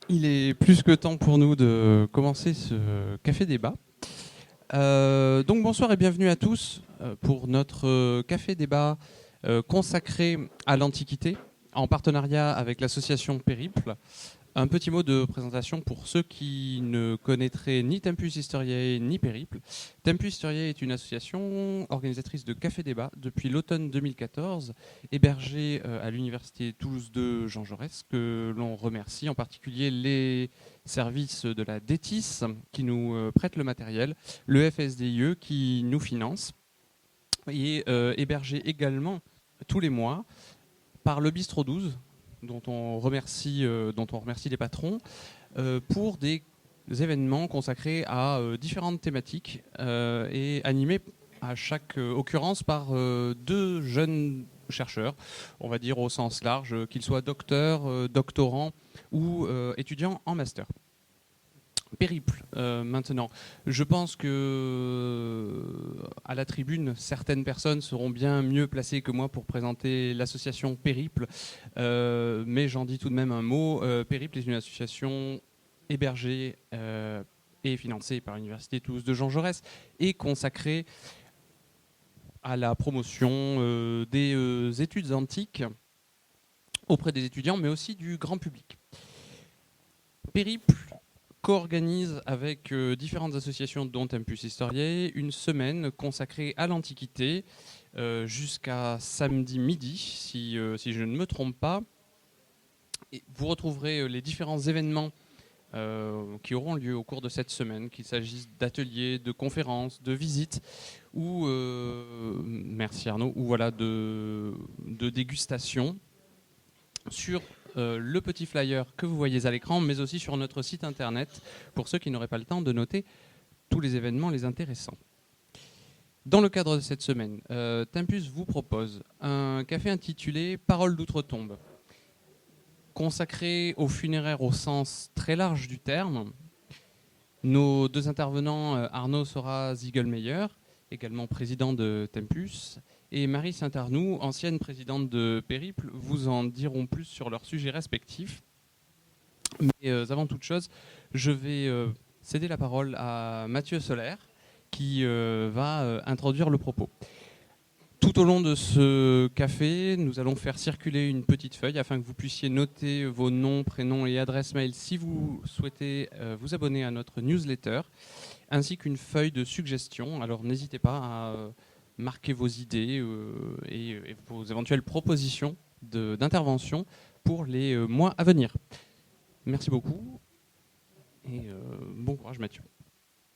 Il est plus que temps pour nous de commencer ce café débat. Donc bonsoir et bienvenue à tous pour notre café débat consacré à l'Antiquité en partenariat avec l'association Périple. Un petit mot de présentation pour ceux qui ne connaîtraient ni Tempus Historiae ni Périple. Tempus Historiae est une association organisatrice de café débat depuis l'automne 2014, hébergée à l'université Toulouse 2 Jean Jaurès, que l'on remercie en particulier les services de la DETIS qui nous prêtent le matériel, le FSDIE qui nous finance, et hébergée également tous les mois par le Bistro 12, dont on remercie les patrons, pour des événements consacrés à différentes thématiques et animés à chaque occurrence par deux jeunes chercheurs, on va dire au sens large, qu'ils soient docteurs, doctorants ou étudiants en master. Périple, maintenant. Je pense que à la tribune, certaines personnes seront bien mieux placées que moi pour présenter l'association Périple, mais j'en dis tout de même un mot. Périple est une association hébergée et financée par l'Université Toulouse de Jean Jaurès et consacrée à la promotion des études antiques auprès des étudiants, mais aussi du grand public. Périple co-organise avec différentes associations dont Tempus Historiae une semaine consacrée à l'Antiquité jusqu'à samedi midi, si je ne me trompe pas. Et vous retrouverez les différents événements qui auront lieu au cours de cette semaine, qu'il s'agisse d'ateliers, de conférences, de visites, ou, merci Arnaud, ou voilà, de dégustations sur le petit flyer que vous voyez à l'écran, mais aussi sur notre site internet, pour ceux qui n'auraient pas le temps de noter tous les événements les intéressants. Dans le cadre de cette semaine, Tempus vous propose un café intitulé Paroles d'outre-tombe, consacré aux funéraires au sens très large du terme. Nos deux intervenants, Arnaud Sora-Ziegelmeyer, également président de Tempus, et Marie Saint-Arnoux, ancienne présidente de Périple, vous en diront plus sur leurs sujets respectifs. Mais avant toute chose, je vais céder la parole à Mathieu Solaire, qui va introduire le propos. Tout au long de ce café, nous allons faire circuler une petite feuille afin que vous puissiez noter vos noms, prénoms et adresses mail si vous souhaitez vous abonner à notre newsletter, ainsi qu'une feuille de suggestions. Alors n'hésitez pas à marquer vos idées et vos éventuelles propositions d'intervention pour les mois à venir. Merci beaucoup et bon courage Mathieu.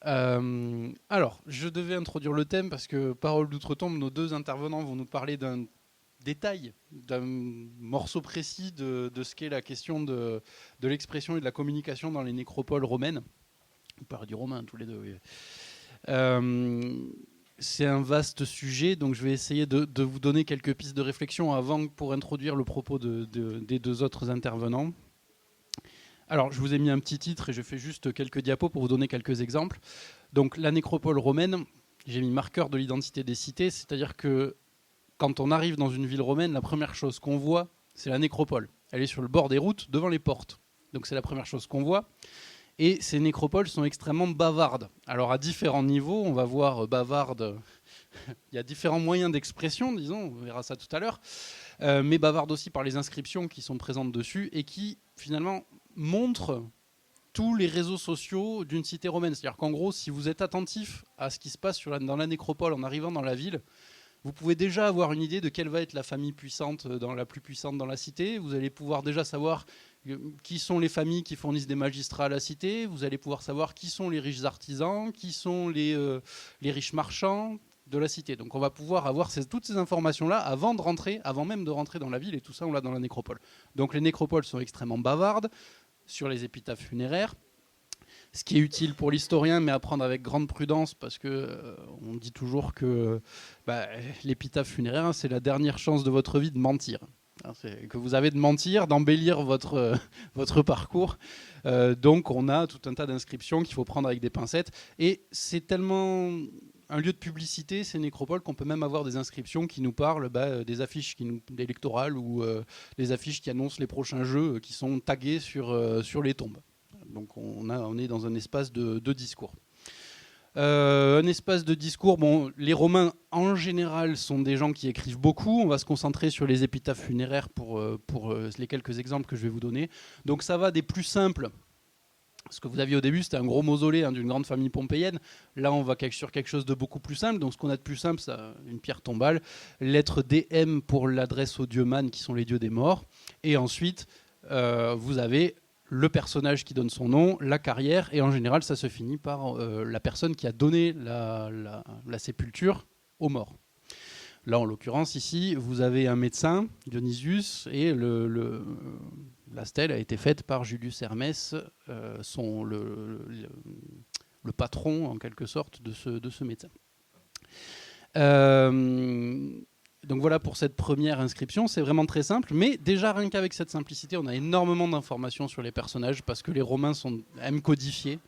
Alors, je devais introduire le thème parce que Paroles d'outre-tombe, nos deux intervenants vont nous parler d'un détail, d'un morceau précis de ce qu'est la question de l'expression et de la communication dans les nécropoles romaines. On parle du romain tous les deux. Oui. C'est un vaste sujet, donc je vais essayer de vous donner quelques pistes de réflexion avant pour introduire le propos des deux autres intervenants. Alors, je vous ai mis un petit titre et je fais juste quelques diapos pour vous donner quelques exemples. Donc, la nécropole romaine, j'ai mis marqueur de l'identité des cités, c'est-à-dire que quand on arrive dans une ville romaine, la première chose qu'on voit, c'est la nécropole. Elle est sur le bord des routes, devant les portes. Donc, c'est la première chose qu'on voit. Et ces nécropoles sont extrêmement bavardes. Alors, à différents niveaux, on va voir bavardes. Il y a différents moyens d'expression, disons, on verra ça tout à l'heure. Mais bavardes aussi par les inscriptions qui sont présentes dessus et qui, finalement, montre tous les réseaux sociaux d'une cité romaine. C'est-à-dire qu'en gros, si vous êtes attentif à ce qui se passe dans la nécropole en arrivant dans la ville, vous pouvez déjà avoir une idée de quelle va être la famille puissante, la plus puissante dans la cité. Vous allez pouvoir déjà savoir qui sont les familles qui fournissent des magistrats à la cité. Vous allez pouvoir savoir qui sont les riches artisans, qui sont les riches marchands de la cité. Donc on va pouvoir avoir toutes ces informations-là avant même de rentrer dans la ville, et tout ça on l'a dans la nécropole. Donc les nécropoles sont extrêmement bavardes sur les épitaphes funéraires, ce qui est utile pour l'historien, mais à prendre avec grande prudence, parce qu'on dit toujours que l'épitaphe funéraire, c'est la dernière chance de votre vie de mentir. C'est que vous avez de mentir, d'embellir votre parcours. Donc on a tout un tas d'inscriptions qu'il faut prendre avec des pincettes. Et c'est tellement un lieu de publicité, ces nécropoles, qu'on peut même avoir des inscriptions qui nous parlent des affiches électorales ou des affiches qui annoncent les prochains jeux qui sont tagués sur les tombes. Donc on est dans un espace de discours. Un espace de discours, les Romains en général sont des gens qui écrivent beaucoup. On va se concentrer sur les épitaphes funéraires pour les quelques exemples que je vais vous donner. Donc ça va des plus simples. Ce que vous aviez au début, c'était un gros mausolée d'une grande famille pompéienne. Là, on va sur quelque chose de beaucoup plus simple. Donc ce qu'on a de plus simple, c'est une pierre tombale. Lettre DM pour l'adresse aux dieux Man, qui sont les dieux des morts. Et ensuite, vous avez le personnage qui donne son nom, la carrière, et en général, ça se finit par la personne qui a donné la sépulture aux morts. Là, en l'occurrence, ici, vous avez un médecin, Dionysius, et la stèle a été faite par Julius Hermès, le patron, en quelque sorte, de ce médecin. Donc voilà pour cette première inscription, c'est vraiment très simple, mais déjà rien qu'avec cette simplicité, on a énormément d'informations sur les personnages parce que les Romains aiment codifier.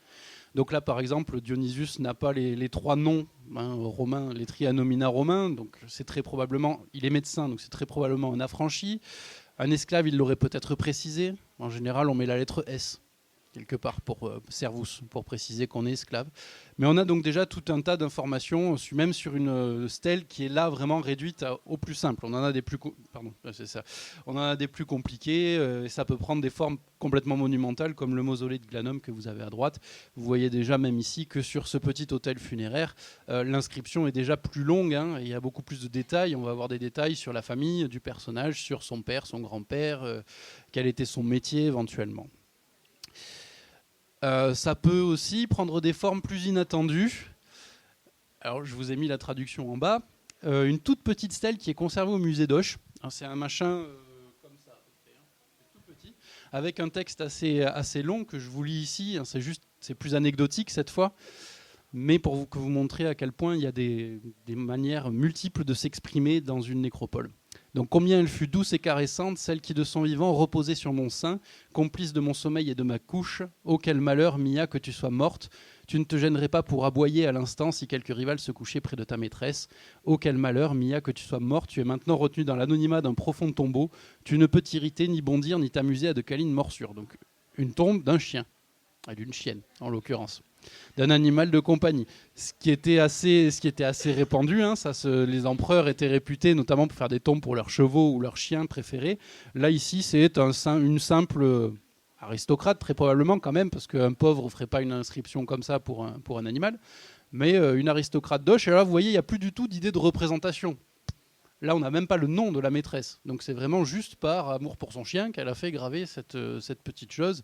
Donc là, par exemple, Dionysius n'a pas les 3 noms romains, les trianomina romains, donc c'est très probablement, il est médecin, donc c'est très probablement un affranchi. Un esclave, il l'aurait peut-être précisé. En général, on met la lettre S quelque part pour servus, pour préciser qu'on est esclave. Mais on a donc déjà tout un tas d'informations, même sur une stèle qui est là vraiment réduite au plus simple. On en a des plus, On en a des plus compliqués, et ça peut prendre des formes complètement monumentales, comme le mausolée de Glanum que vous avez à droite. Vous voyez déjà même ici que sur ce petit hôtel funéraire, l'inscription est déjà plus longue, et il y a beaucoup plus de détails. On va avoir des détails sur la famille du personnage, sur son père, son grand-père, quel était son métier éventuellement. Ça peut aussi prendre des formes plus inattendues. Alors, je vous ai mis la traduction en bas. Une toute petite stèle qui est conservée au musée d'Auch. C'est un machin comme ça, tout petit, avec un texte assez long que je vous lis ici. C'est plus anecdotique cette fois, mais pour que vous montriez à quel point il y a des manières multiples de s'exprimer dans une nécropole. Donc combien elle fut douce et caressante, celle qui de son vivant reposait sur mon sein, complice de mon sommeil et de ma couche. Oh quel malheur, Mia, que tu sois morte. Tu ne te gênerais pas pour aboyer à l'instant si quelque rival se couchait près de ta maîtresse. Oh quel malheur, Mia, que tu sois morte. Tu es maintenant retenue dans l'anonymat d'un profond tombeau. Tu ne peux t'irriter, ni bondir, ni t'amuser à de câlines morsures. Donc une tombe d'un chien, d'une chienne en l'occurrence, d'un animal de compagnie. Ce qui était assez répandu, les empereurs étaient réputés notamment pour faire des tombes pour leurs chevaux ou leurs chiens préférés. Là, ici, c'est une simple aristocrate, très probablement quand même, parce qu'un pauvre ne ferait pas une inscription comme ça pour un animal, mais une aristocrate d'Auch. Et là, vous voyez, il n'y a plus du tout d'idée de représentation. Là, on n'a même pas le nom de la maîtresse. Donc c'est vraiment juste par amour pour son chien qu'elle a fait graver cette petite chose,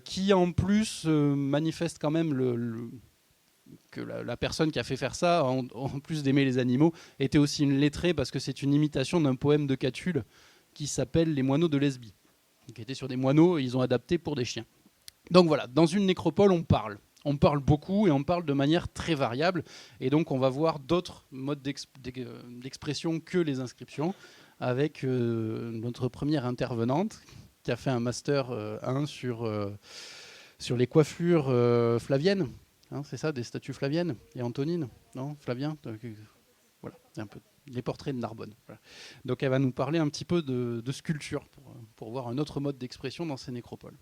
qui en plus manifeste quand même que la personne qui a fait faire ça, en plus d'aimer les animaux, était aussi une lettrée, parce que c'est une imitation d'un poème de Catulle qui s'appelle « Les moineaux de Lesbie », qui était sur des moineaux, et ils ont adapté pour des chiens. Donc voilà, dans une nécropole, on parle. On parle beaucoup et on parle de manière très variable. Et donc, on va voir d'autres modes d'expression que les inscriptions, avec notre première intervenante qui a fait un master 1 sur les coiffures flaviennes. C'est ça, des statues flaviennes et antonines, non, Flavien, voilà, un peu les portraits de Narbonne. Voilà. Donc, elle va nous parler un petit peu de sculpture pour voir un autre mode d'expression dans ces nécropoles.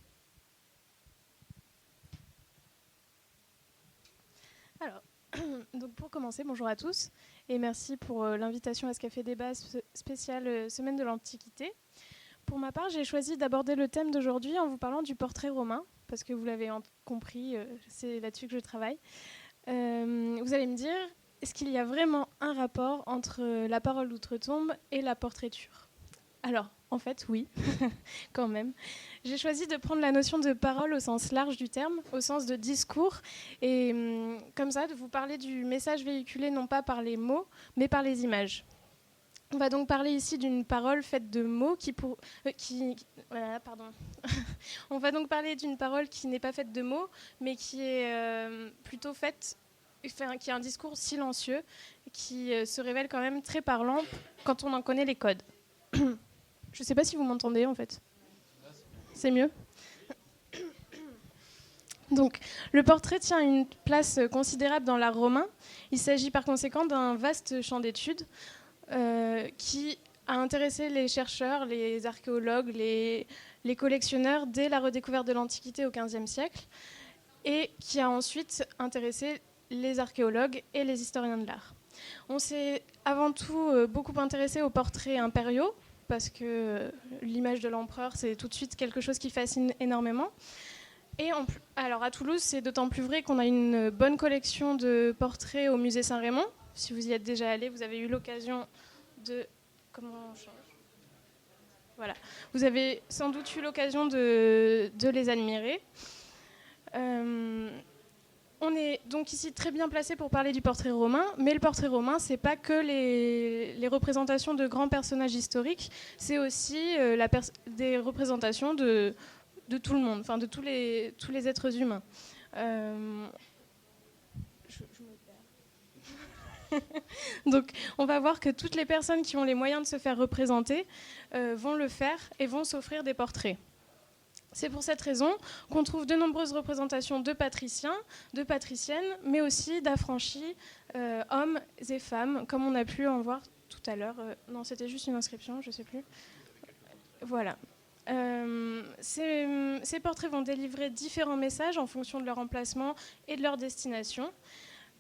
Alors, donc pour commencer, bonjour à tous et merci pour l'invitation à ce café débat spécial Semaine de l'Antiquité. Pour ma part, j'ai choisi d'aborder le thème d'aujourd'hui en vous parlant du portrait romain, parce que vous l'avez compris, c'est là-dessus que je travaille. Vous allez me dire, est-ce qu'il y a vraiment un rapport entre la parole d'outre-tombe et la portraiture ? Alors, en fait, oui, quand même. J'ai choisi de prendre la notion de parole au sens large du terme, au sens de discours, et comme ça, de vous parler du message véhiculé non pas par les mots, mais par les images. On va donc parler ici d'une parole faite de mots On va donc parler d'une parole qui n'est pas faite de mots, mais qui est plutôt qui est un discours silencieux, qui se révèle quand même très parlant quand on en connaît les codes. Je ne sais pas si vous m'entendez en fait. C'est mieux ? Donc, le portrait tient une place considérable dans l'art romain. Il s'agit par conséquent d'un vaste champ d'études qui a intéressé les chercheurs, les archéologues, les collectionneurs dès la redécouverte de l'Antiquité au XVe siècle, et qui a ensuite intéressé les archéologues et les historiens de l'art. On s'est avant tout beaucoup intéressé aux portraits impériaux, parce que l'image de l'empereur, c'est tout de suite quelque chose qui fascine énormément. Et alors à Toulouse, c'est d'autant plus vrai qu'on a une bonne collection de portraits au musée Saint-Raymond. Si vous y êtes déjà allé, vous avez eu l'occasion de... Comment on change ? Voilà. Vous avez sans doute eu l'occasion de les admirer. On est donc ici très bien placé pour parler du portrait romain, mais le portrait romain, c'est pas que les représentations de grands personnages historiques, c'est aussi des représentations de tout le monde, enfin de tous les êtres humains. Donc on va voir que toutes les personnes qui ont les moyens de se faire représenter vont le faire et vont s'offrir des portraits. C'est pour cette raison qu'on trouve de nombreuses représentations de patriciens, de patriciennes, mais aussi d'affranchis, hommes et femmes, comme on a pu en voir tout à l'heure. Non, c'était juste une inscription, je ne sais plus. Voilà. Ces portraits vont délivrer différents messages en fonction de leur emplacement et de leur destination.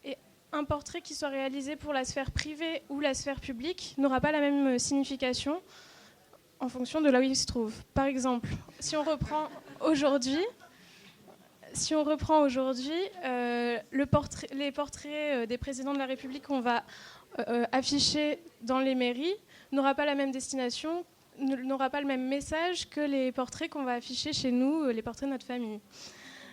Et un portrait qui soit réalisé pour la sphère privée ou la sphère publique n'aura pas la même signification en fonction de là où il se trouve. Par exemple, si on reprend aujourd'hui, les portraits des présidents de la République qu'on va afficher dans les mairies n'aura pas la même destination, n'aura pas le même message que les portraits qu'on va afficher chez nous, les portraits de notre famille.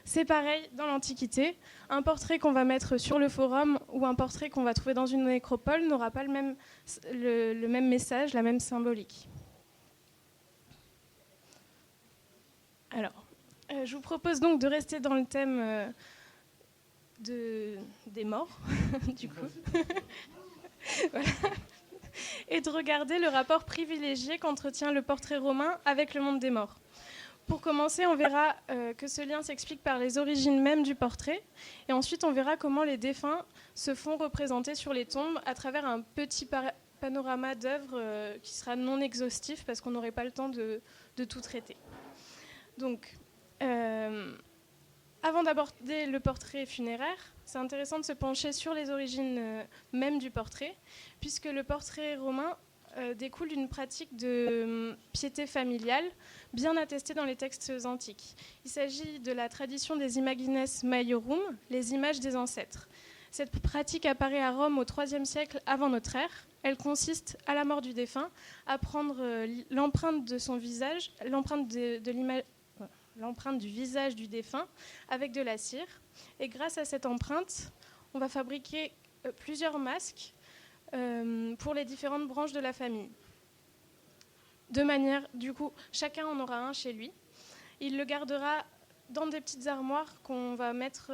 C'est pareil dans l'Antiquité. Un portrait qu'on va mettre sur le forum ou un portrait qu'on va trouver dans une nécropole n'aura pas le même message, la même symbolique. Alors, je vous propose donc de rester dans le thème des morts, du coup, voilà. Et de regarder le rapport privilégié qu'entretient le portrait romain avec le monde des morts. Pour commencer, on verra que ce lien s'explique par les origines mêmes du portrait, et ensuite on verra comment les défunts se font représenter sur les tombes à travers un petit panorama d'œuvres qui sera non exhaustif parce qu'on n'aurait pas le temps de tout traiter. Donc, avant d'aborder le portrait funéraire, c'est intéressant de se pencher sur les origines mêmes du portrait, puisque le portrait romain découle d'une pratique de piété familiale bien attestée dans les textes antiques. Il s'agit de la tradition des imagines maiorum, les images des ancêtres. Cette pratique apparaît à Rome au IIIe siècle avant notre ère. Elle consiste, à la mort du défunt, à prendre l'empreinte de son visage, l'empreinte du visage du défunt avec de la cire. Et grâce à cette empreinte, on va fabriquer plusieurs masques pour les différentes branches de la famille. De manière, du coup, chacun en aura un chez lui. Il le gardera dans des petites armoires qu'on va mettre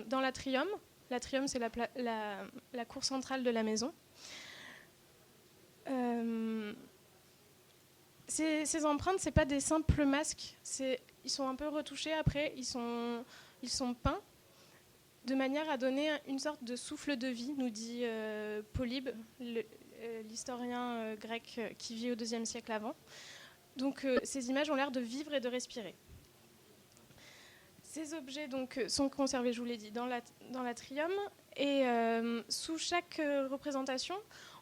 dans l'atrium. L'atrium, c'est la cour centrale de la maison. Ces empreintes, ce n'est pas des simples masques. Ils sont un peu retouchés après, ils sont peints de manière à donner une sorte de souffle de vie, nous dit Polybe, l'historien grec qui vit au IIe siècle avant. Donc ces images ont l'air de vivre et de respirer. Ces objets donc, sont conservés, je vous l'ai dit, dans l'atrium. Et sous chaque représentation,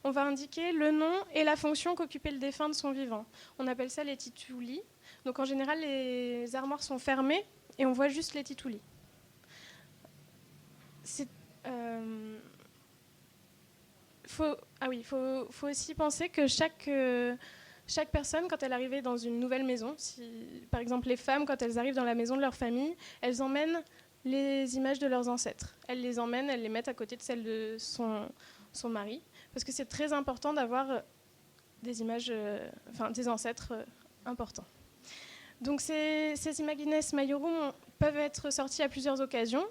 on va indiquer le nom et la fonction qu'occupait le défunt de son vivant. On appelle ça les tituli. Donc en général, les armoires sont fermées et on voit juste les tituli. Faut aussi penser que chaque personne, quand elle arrivait dans une nouvelle maison, par exemple les femmes, quand elles arrivent dans la maison de leur famille, elles emmènent les images de leurs ancêtres. Elles les mettent à côté de celles de son mari, parce que c'est très important d'avoir des images, des ancêtres importants. Donc ces imagines maiorum peuvent être sortis à plusieurs occasions.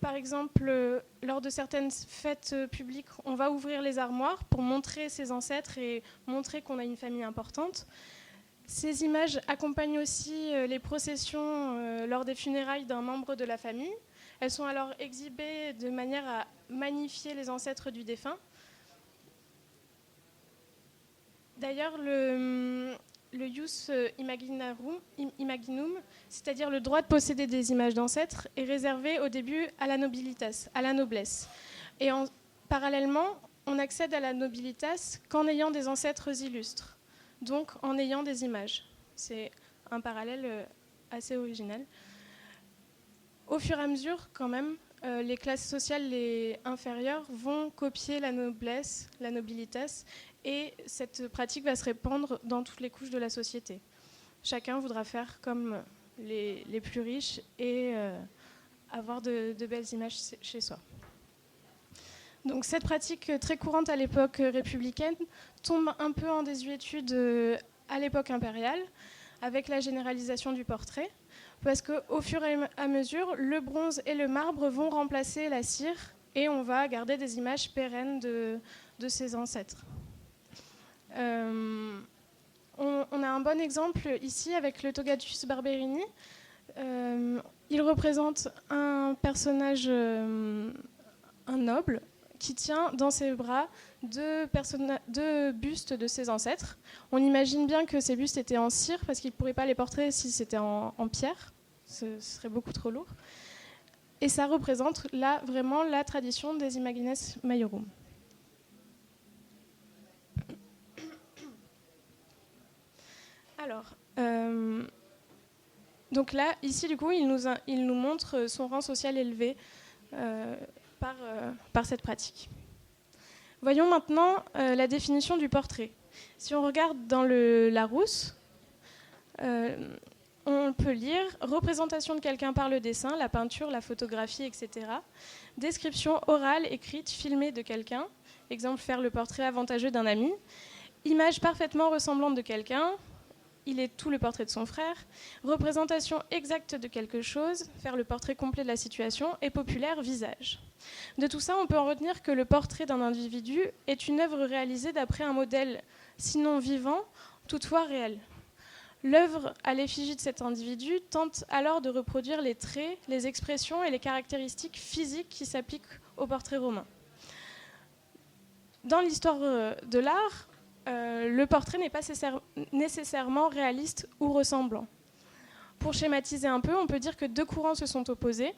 Par exemple, lors de certaines fêtes publiques, on va ouvrir les armoires pour montrer ses ancêtres et montrer qu'on a une famille importante. Ces images accompagnent aussi les processions lors des funérailles d'un membre de la famille. Elles sont alors exhibées de manière à magnifier les ancêtres du défunt. D'ailleurs, le jus imaginum, c'est-à-dire le droit de posséder des images d'ancêtres, est réservé au début à la nobilitas, à la noblesse. Et parallèlement, on accède à la nobilitas qu'en ayant des ancêtres illustres, donc en ayant des images. C'est un parallèle assez original. Au fur et à mesure, quand même, les classes sociales les inférieures vont copier la noblesse, la nobilitas, et cette pratique va se répandre dans toutes les couches de la société. Chacun voudra faire comme les plus riches et avoir de belles images chez soi. Donc cette pratique très courante à l'époque républicaine tombe un peu en désuétude à l'époque impériale, avec la généralisation du portrait, parce qu'au fur et à mesure, le bronze et le marbre vont remplacer la cire et on va garder des images pérennes de ses ancêtres. On a un bon exemple ici avec le Togatus Barberini. Il représente un personnage, un noble, qui tient dans ses bras deux bustes de ses ancêtres. On imagine bien que ces bustes étaient en cire parce qu'il ne pourrait pas les porter si c'était en pierre. Ce serait beaucoup trop lourd. Et ça représente là vraiment la tradition des Imagines Maiorum. Alors, donc là, ici, du coup, il nous montre son rang social élevé par cette pratique. Voyons maintenant la définition du portrait. Si on regarde dans le Larousse, on peut lire « représentation de quelqu'un par le dessin, la peinture, la photographie, etc. Description orale, écrite, filmée de quelqu'un. Exemple, faire le portrait avantageux d'un ami. Image parfaitement ressemblante de quelqu'un. Il est tout le portrait de son frère. Représentation exacte de quelque chose, faire le portrait complet de la situation. Et populaire, visage. » De tout ça, on peut en retenir que le portrait d'un individu est une œuvre réalisée d'après un modèle, sinon vivant, toutefois réel. L'œuvre à l'effigie de cet individu tente alors de reproduire les traits, les expressions et les caractéristiques physiques qui s'appliquent au portrait romain. Dans l'histoire de l'art, le portrait n'est pas nécessairement réaliste ou ressemblant. Pour schématiser un peu, on peut dire que deux courants se sont opposés.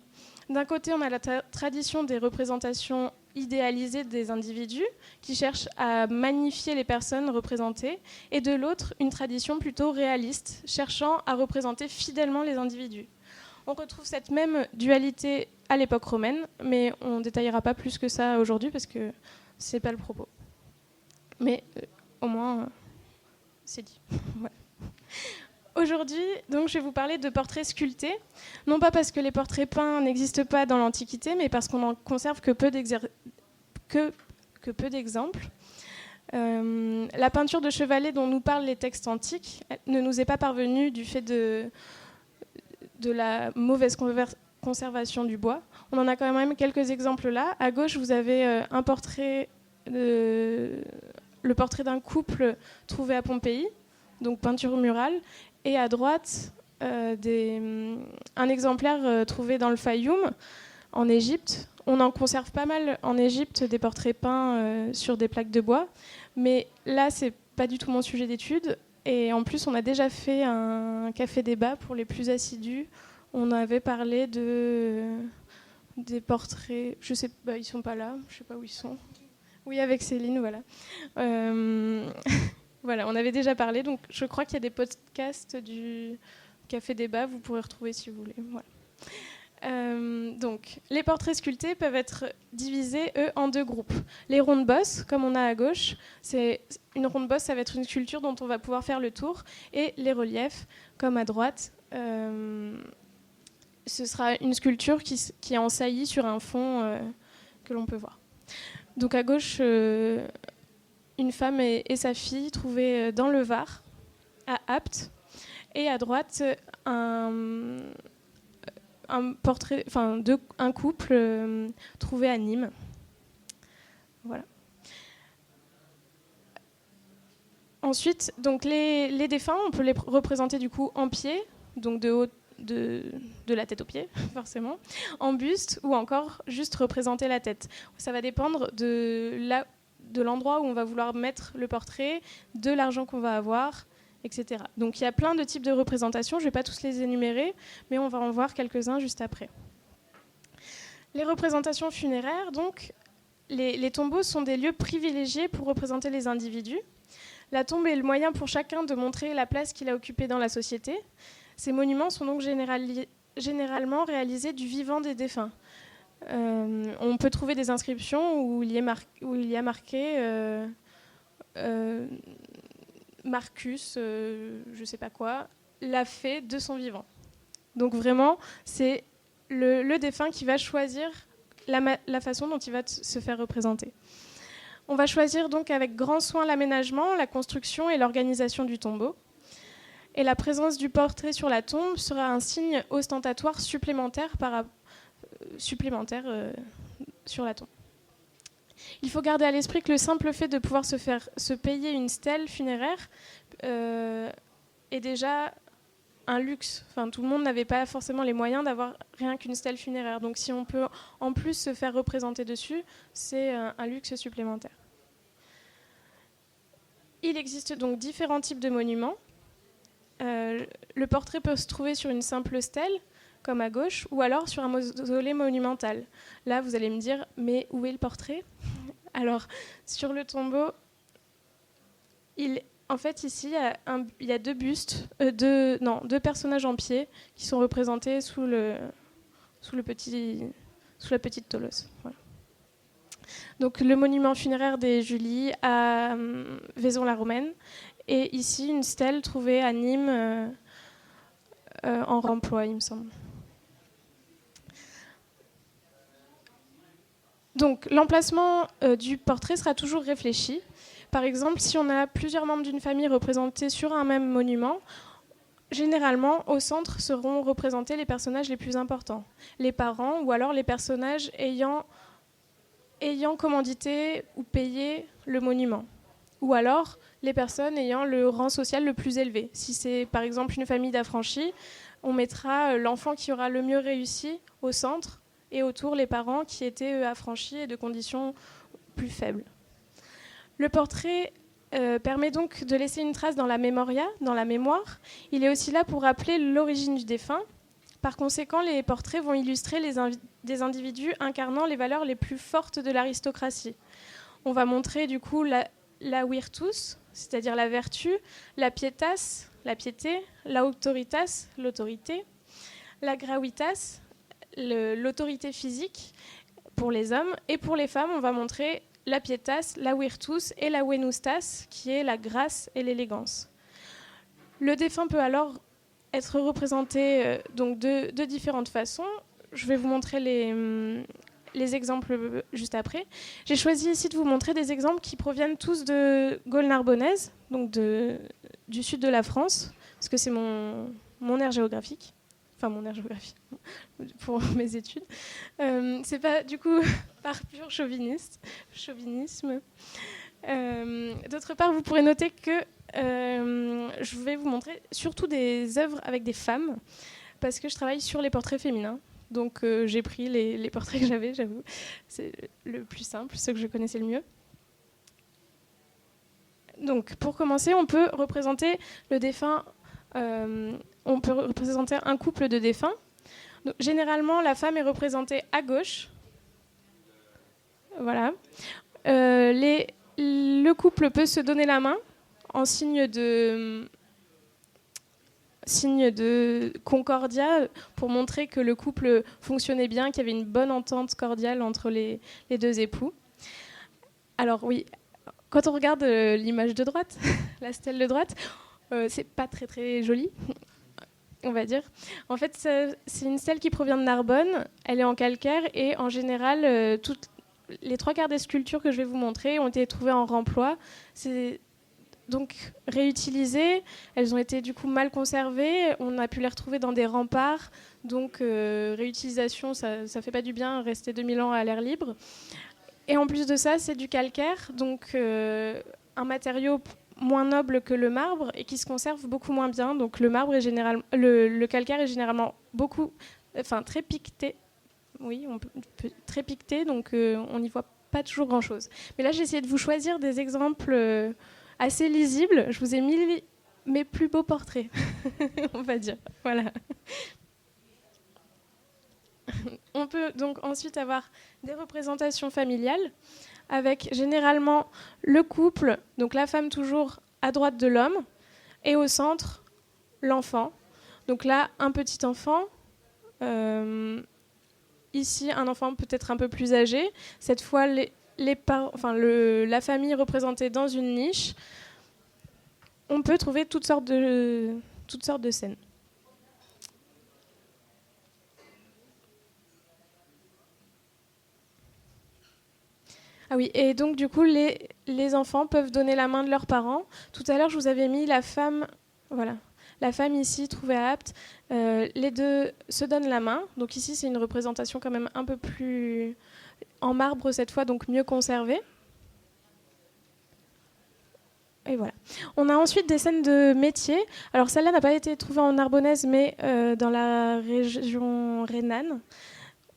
D'un côté, on a la tradition des représentations idéalisées des individus qui cherchent à magnifier les personnes représentées, et de l'autre, une tradition plutôt réaliste, cherchant à représenter fidèlement les individus. On retrouve cette même dualité à l'époque romaine, mais on ne détaillera pas plus que ça aujourd'hui parce que ce n'est pas le propos. Mais au moins, c'est dit. Voilà. Aujourd'hui, donc, je vais vous parler de portraits sculptés, non pas parce que les portraits peints n'existent pas dans l'Antiquité, mais parce qu'on n'en conserve que peu d'exemples. La peinture de chevalet dont nous parlent les textes antiques ne nous est pas parvenue du fait de la mauvaise conservation du bois. On en a quand même quelques exemples là. À gauche, vous avez un portrait, le portrait d'un couple trouvé à Pompéi, donc peinture murale. Et à droite, un exemplaire trouvé dans le Fayoum, en Égypte. On en conserve pas mal en Égypte, des portraits peints sur des plaques de bois. Mais là, c'est pas du tout mon sujet d'étude. Et en plus, on a déjà fait un café débat pour les plus assidus. On avait parlé des portraits... Je sais, ils sont pas là, je sais pas où ils sont. Oui, avec Céline, voilà. Voilà, on avait déjà parlé, donc je crois qu'il y a des podcasts du Café Débat, vous pourrez retrouver si vous voulez. Voilà. Donc, les portraits sculptés peuvent être divisés, eux, en deux groupes. Les rondes bosses, comme on a à gauche, une ronde bosse, ça va être une sculpture dont on va pouvoir faire le tour, et les reliefs, comme à droite, ce sera une sculpture qui est en saillie sur un fond que l'on peut voir. Donc à gauche, une femme et sa fille trouvées dans le Var, à Apt, et à droite un couple trouvé à Nîmes. Voilà. Ensuite, donc les défunts, on peut les représenter du coup en pied, donc de haut, de la tête aux pieds, forcément, en buste ou encore juste représenter la tête. Ça va dépendre de l'endroit où on va vouloir mettre le portrait, de l'argent qu'on va avoir, etc. Donc il y a plein de types de représentations, je ne vais pas tous les énumérer, mais on va en voir quelques-uns juste après. Les représentations funéraires, donc, les tombeaux sont des lieux privilégiés pour représenter les individus. La tombe est le moyen pour chacun de montrer la place qu'il a occupée dans la société. Ces monuments sont donc généralement réalisés du vivant des défunts. On peut trouver des inscriptions où il y a marqué Marcus, je ne sais pas quoi, l'a fait de son vivant. Donc vraiment, c'est le défunt qui va choisir la façon dont il va se faire représenter. On va choisir donc avec grand soin l'aménagement, la construction et l'organisation du tombeau. Et la présence du portrait sur la tombe sera un signe ostentatoire supplémentaire sur la tombe. Il faut garder à l'esprit que le simple fait de pouvoir se payer une stèle funéraire est déjà un luxe. Enfin, tout le monde n'avait pas forcément les moyens d'avoir rien qu'une stèle funéraire. Donc si on peut en plus se faire représenter dessus, c'est un luxe supplémentaire. Il existe donc différents types de monuments. Le portrait peut se trouver sur une simple stèle, comme à gauche, ou alors sur un mausolée monumental. Là, vous allez me dire, mais où est le portrait ? Alors, sur le tombeau, en fait, ici, il y a deux bustes, deux personnages en pied qui sont représentés sous la petite Tholos. Voilà. Donc, le monument funéraire des Julies à Vaison-la-Romaine, et ici, une stèle trouvée à Nîmes en remploi, il me semble. Donc, l'emplacement du portrait sera toujours réfléchi. Par exemple, si on a plusieurs membres d'une famille représentés sur un même monument, généralement, au centre seront représentés les personnages les plus importants, les parents ou alors les personnages ayant commandité ou payé le monument, ou alors les personnes ayant le rang social le plus élevé. Si c'est par exemple une famille d'affranchis, on mettra l'enfant qui aura le mieux réussi au centre et autour les parents qui étaient affranchis et de conditions plus faibles. Le portrait permet donc de laisser une trace dans la mémoria, dans la mémoire. Il est aussi là pour rappeler l'origine du défunt. Par conséquent, les portraits vont illustrer des individus incarnant les valeurs les plus fortes de l'aristocratie. On va montrer du coup la virtus, c'est-à-dire la vertu, la pietas, la piété, la auctoritas, l'autorité, la gravitas, l'autorité physique pour les hommes, et pour les femmes, on va montrer la pietas, la virtus et la venustas, qui est la grâce et l'élégance. Le défunt peut alors être représenté donc de différentes façons. Je vais vous montrer les exemples juste après. J'ai choisi ici de vous montrer des exemples qui proviennent tous de Gaulnes-Narbonnaise, donc du sud de la France, parce que c'est mon aire géographique. Enfin, mon aire géographique pour mes études. C'est pas du coup par pur chauvinisme. D'autre part, vous pourrez noter que je vais vous montrer surtout des œuvres avec des femmes, parce que je travaille sur les portraits féminins. Donc j'ai pris les portraits que j'avais, j'avoue. C'est le plus simple, ceux que je connaissais le mieux. Donc pour commencer, on peut représenter le défunt. On peut représenter un couple de défunts. Donc, généralement, la femme est représentée à gauche. Voilà. Le couple peut se donner la main en signe de concordia pour montrer que le couple fonctionnait bien, qu'il y avait une bonne entente cordiale entre les deux époux. Alors oui, quand on regarde l'image de droite, la stèle de droite, c'est pas très très joli, on va dire. En fait, c'est une stèle qui provient de Narbonne. Elle est en calcaire et en général, les trois quarts des sculptures que je vais vous montrer ont été trouvées en remploi. C'est donc réutilisées. Elles ont été du coup mal conservées. On a pu les retrouver dans des remparts. Donc réutilisation, ça fait pas du bien, rester 2000 ans à l'air libre. Et en plus de ça, c'est du calcaire, donc un matériau moins nobles que le marbre et qui se conservent beaucoup moins bien. Donc le calcaire est généralement très piqueté. Oui, très piqueté, donc on n'y voit pas toujours grand-chose. Mais là, j'ai essayé de vous choisir des exemples assez lisibles. Je vous ai mis mes plus beaux portraits, on va dire. Voilà. On peut donc ensuite avoir des représentations familiales avec généralement le couple, donc la femme toujours à droite de l'homme, et au centre, l'enfant. Donc là, un petit enfant. Ici, un enfant peut-être un peu plus âgé. Cette fois, la famille représentée dans une niche. On peut trouver toutes sortes de scènes. Ah oui, et donc du coup, les enfants peuvent donner la main de leurs parents. Tout à l'heure, je vous avais mis la femme, voilà, la femme ici trouvée apte. Les deux se donnent la main. Donc ici, c'est une représentation quand même un peu plus en marbre cette fois, donc mieux conservée. Et voilà. On a ensuite des scènes de métier. Alors celle-là n'a pas été trouvée en Narbonnaise, mais dans la région rhénane.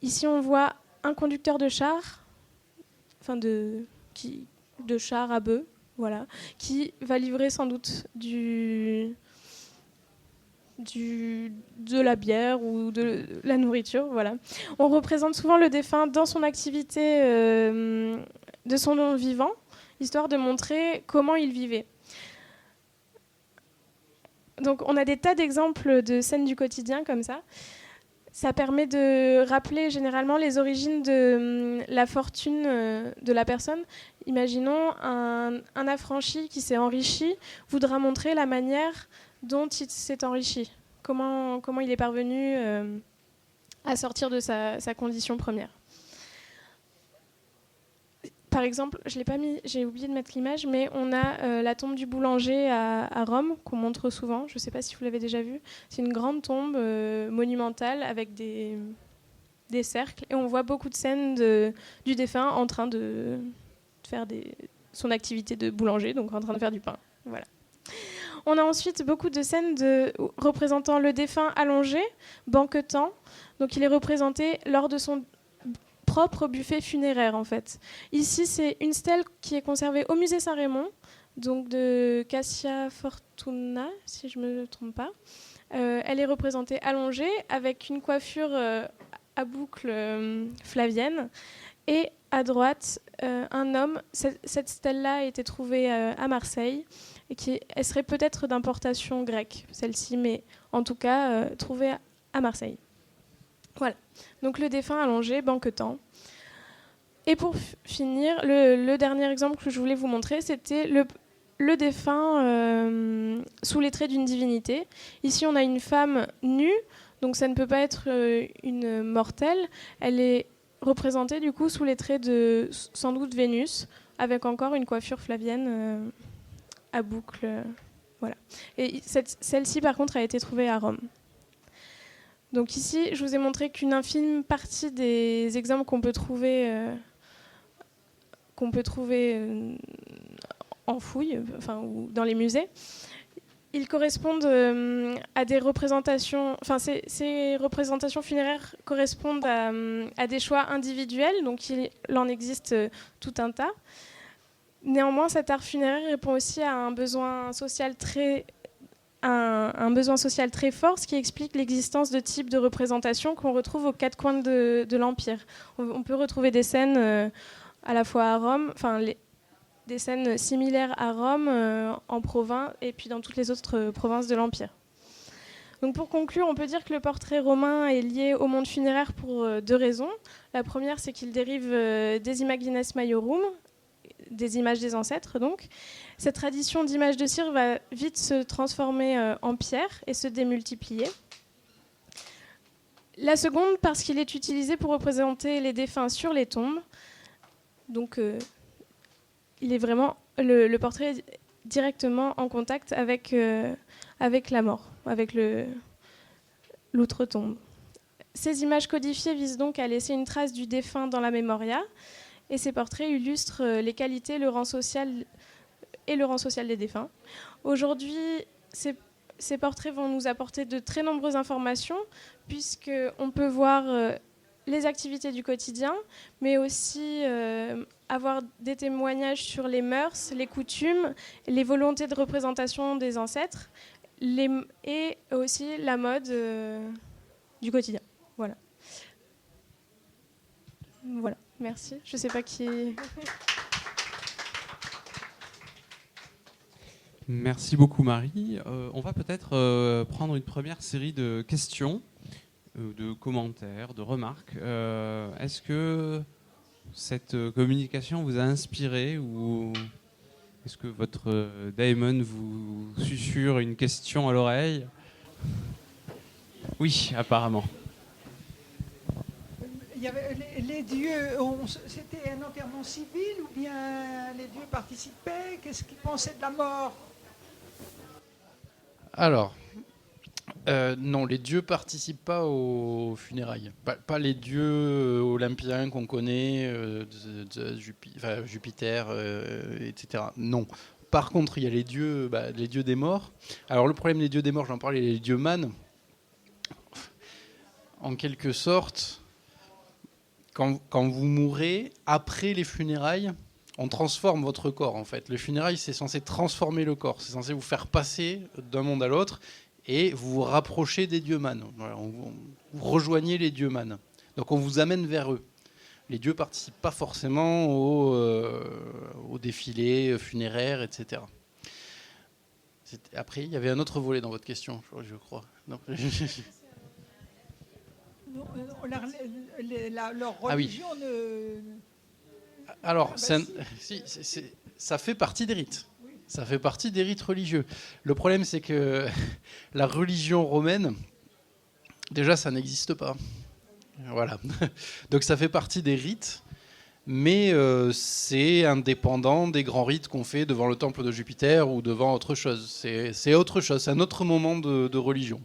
Ici, on voit un conducteur de char, de char à bœuf, voilà, qui va livrer sans doute de la bière ou de la nourriture, voilà. On représente souvent le défunt dans son activité de son vivant, histoire de montrer comment il vivait. Donc on a des tas d'exemples de scènes du quotidien comme ça. Ça permet de rappeler généralement les origines de la fortune de la personne. Imaginons un affranchi qui s'est enrichi voudra montrer la manière dont il s'est enrichi, comment il est parvenu à sortir de sa condition première. Par exemple, je l'ai pas mis, j'ai oublié de mettre l'image, mais on a la tombe du boulanger à Rome, qu'on montre souvent. Je ne sais pas si vous l'avez déjà vue. C'est une grande tombe monumentale avec des cercles. Et on voit beaucoup de scènes du défunt en train de faire son activité de boulanger, donc en train de faire du pain. Voilà. On a ensuite beaucoup de scènes représentant le défunt allongé, banquetant. Donc il est représenté lors de son propre buffet funéraire en fait. Ici, c'est une stèle qui est conservée au musée Saint-Raymond, donc de Cassia Fortuna, si je ne me trompe pas. Elle est représentée allongée avec une coiffure à boucle flavienne. Et à droite, un homme. Cette stèle-là a été trouvée à Marseille et elle serait peut-être d'importation grecque, celle-ci, mais en tout cas trouvée à Marseille. Voilà, donc le défunt allongé, banquetant. Et pour finir, le dernier exemple que je voulais vous montrer, c'était le défunt sous les traits d'une divinité. Ici, on a une femme nue, donc ça ne peut pas être une mortelle. Elle est représentée du coup sous les traits de sans doute Vénus, avec encore une coiffure flavienne à boucle. Voilà. Et celle-ci, par contre, a été trouvée à Rome. Donc ici, je vous ai montré qu'une infime partie des exemples qu'on peut trouver en fouille, ou dans les musées, ils correspondent à des représentations. Enfin, ces représentations funéraires correspondent à des choix individuels, donc il en existe tout un tas. Néanmoins, cet art funéraire répond aussi à un besoin social très fort, ce qui explique l'existence de types de représentations qu'on retrouve aux quatre coins de l'Empire. On peut retrouver des scènes à la fois à Rome, des scènes similaires à Rome, en Provence, et puis dans toutes les autres provinces de l'Empire. Donc pour conclure, on peut dire que le portrait romain est lié au monde funéraire pour deux raisons. La première, c'est qu'il dérive des Imagines Maiorum, des images des ancêtres, donc. Cette tradition d'image de cire va vite se transformer en pierre et se démultiplier. La seconde, parce qu'il est utilisé pour représenter les défunts sur les tombes. Donc, il est vraiment le portrait est directement en contact avec la mort, avec l'outre-tombe. Ces images codifiées visent donc à laisser une trace du défunt dans la mémoria. Et ces portraits illustrent les qualités, le rang social et le rang social des défunts. Aujourd'hui, ces portraits vont nous apporter de très nombreuses informations, puisqu'on peut voir les activités du quotidien, mais aussi avoir des témoignages sur les mœurs, les coutumes, les volontés de représentation des ancêtres, et aussi la mode du quotidien. Voilà. Voilà, merci. Je ne sais pas qui... Merci beaucoup Marie. On va peut-être prendre une première série de questions, de commentaires, de remarques. Est-ce que cette communication vous a inspiré ou est-ce que votre daemon vous susurre une question à l'oreille ? Oui, apparemment. Il y avait les dieux, c'était un enterrement civil ou bien les dieux participaient? Qu'est-ce qu'ils pensaient de la mort? Alors, non, les dieux participent pas aux funérailles. Pas les dieux olympiens qu'on connaît, Jupiter, etc. Non. Par contre, il y a les dieux des morts. Alors, le problème des dieux des morts, j'en parlais, les dieux mânes. En quelque sorte, quand vous mourrez, après les funérailles, on transforme votre corps, en fait. Les funérailles, c'est censé transformer le corps. C'est censé vous faire passer d'un monde à l'autre et vous vous rapprochez des dieux mânes. Voilà, vous rejoignez les dieux mânes. Donc, on vous amène vers eux. Les dieux ne participent pas forcément au défilé funéraire, etc. Après, il y avait un autre volet dans votre question, je crois. Non. Leur religion Alors, ça fait partie des rites. Ça fait partie des rites religieux. Le problème, c'est que la religion romaine, déjà, ça n'existe pas. Voilà. Donc, ça fait partie des rites, mais c'est indépendant des grands rites qu'on fait devant le temple de Jupiter ou devant autre chose. C'est autre chose, c'est un autre moment de religion.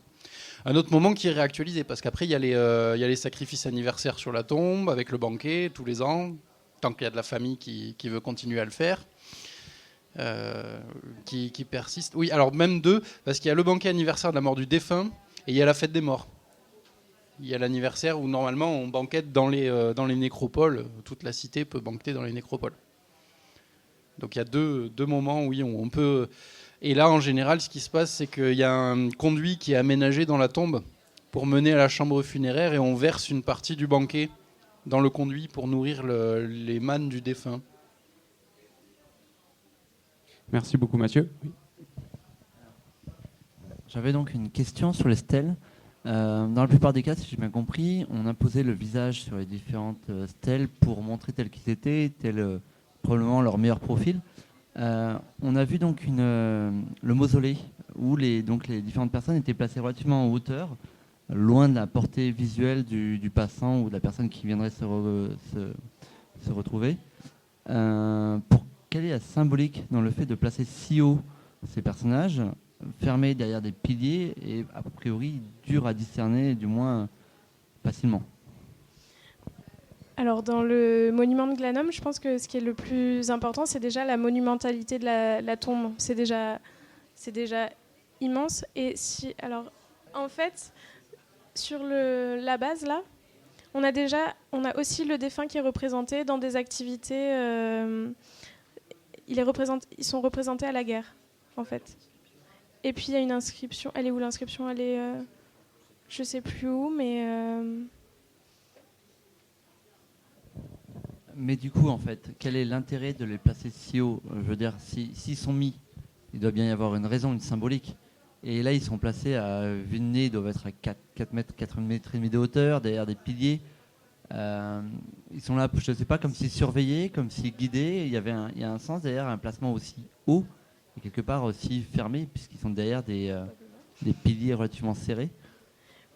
Un autre moment qui est réactualisé, parce qu'après, il y a les sacrifices anniversaires sur la tombe, avec le banquet, tous les ans, tant qu'il y a de la famille qui veut continuer à le faire, qui persiste. Oui, alors même deux, parce qu'il y a le banquet anniversaire de la mort du défunt, et il y a la fête des morts. Il y a l'anniversaire où, normalement, on banquette dans les nécropoles. Toute la cité peut banqueter dans les nécropoles. Donc il y a deux moments, oui, on peut... Et là, en général, ce qui se passe, c'est qu'il y a un conduit qui est aménagé dans la tombe pour mener à la chambre funéraire et on verse une partie du banquet dans le conduit pour nourrir les mânes du défunt. Merci beaucoup Mathieu. Oui. J'avais donc une question sur les stèles. Dans la plupart des cas, si j'ai bien compris, on imposait le visage sur les différentes stèles pour montrer tels qu'ils étaient, probablement leur meilleur profil. On a vu donc le mausolée où les différentes personnes étaient placées relativement en hauteur, loin de la portée visuelle du passant ou de la personne qui viendrait se retrouver. Quelle est la symbolique dans le fait de placer si haut ces personnages, fermés derrière des piliers et a priori durs à discerner, du moins facilement? Alors, dans le monument de Glanum, je pense que ce qui est le plus important, c'est déjà la monumentalité de la tombe. C'est déjà immense. Et alors, en fait, sur la base, là, on a aussi le défunt qui est représenté dans des activités. Ils sont représentés à la guerre, en fait. Et puis, il y a une inscription. Elle est où l'inscription? Elle est... je ne sais plus où, mais... Mais du coup, en fait, quel est l'intérêt de les placer si haut? Je veux dire, s'ils sont mis, il doit bien y avoir une raison, une symbolique. Et là, ils sont placés à vue de nez, ils doivent être à 4 mètres, 4 mètres et demi de hauteur, derrière des piliers. Ils sont là, je ne sais pas, comme s'ils surveillaient, comme s'ils guidaient. Il y a un sens derrière un placement aussi haut et quelque part aussi fermé, puisqu'ils sont derrière des piliers relativement serrés.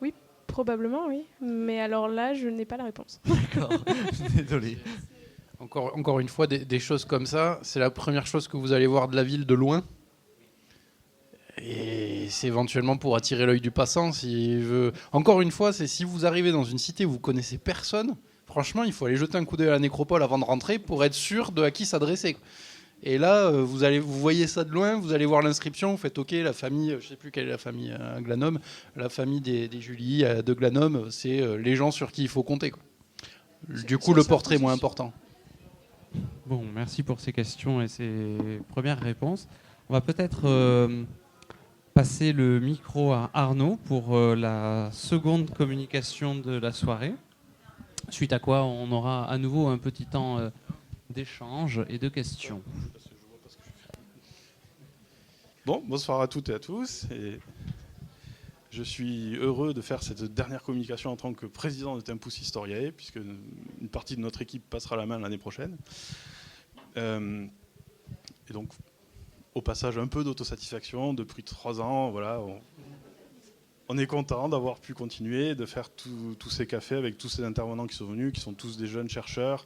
Oui, probablement, oui. Mais alors là, je n'ai pas la réponse. D'accord, désolé. Encore une fois, des choses comme ça, c'est la première chose que vous allez voir de la ville de loin. Et c'est éventuellement pour attirer l'œil du passant. Encore une fois, c'est si vous arrivez dans une cité où vous connaissez personne, franchement, il faut aller jeter un coup d'œil à la nécropole avant de rentrer pour être sûr de à qui s'adresser. Et là, vous voyez ça de loin, vous allez voir l'inscription, vous faites OK, la famille, je ne sais plus quelle est la famille à Glanum, la famille des Julie de Glanum, c'est les gens sur qui il faut compter, quoi. Du coup, le portrait est moins important. Bon, merci pour ces questions et ces premières réponses. On va peut-être passer le micro à Arnaud pour la seconde communication de la soirée. Suite à quoi on aura à nouveau un petit temps d'échange et de questions. Bon, bonsoir à toutes et à tous. Et je suis heureux de faire cette dernière communication en tant que président de Tempus Historiae, puisque une partie de notre équipe passera la main l'année prochaine. Et donc, au passage, un peu d'autosatisfaction. Depuis 3 ans, voilà, on est content d'avoir pu continuer, de faire tous ces cafés avec tous ces intervenants qui sont venus, qui sont tous des jeunes chercheurs,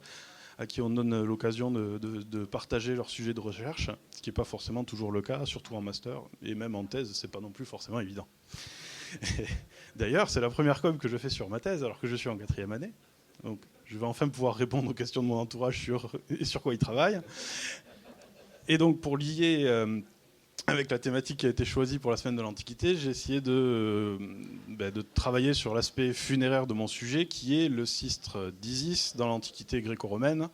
à qui on donne l'occasion de partager leur sujet de recherche, ce qui n'est pas forcément toujours le cas, surtout en master, et même en thèse, c'est pas non plus forcément évident. D'ailleurs, c'est la première com que je fais sur ma thèse, alors que je suis en 4e année. Donc, je vais enfin pouvoir répondre aux questions de mon entourage sur quoi ils travaillent. Et donc, pour lier avec la thématique qui a été choisie pour la semaine de l'Antiquité, j'ai essayé de travailler sur l'aspect funéraire de mon sujet, qui est le sistre d'Isis dans l'Antiquité gréco-romaine.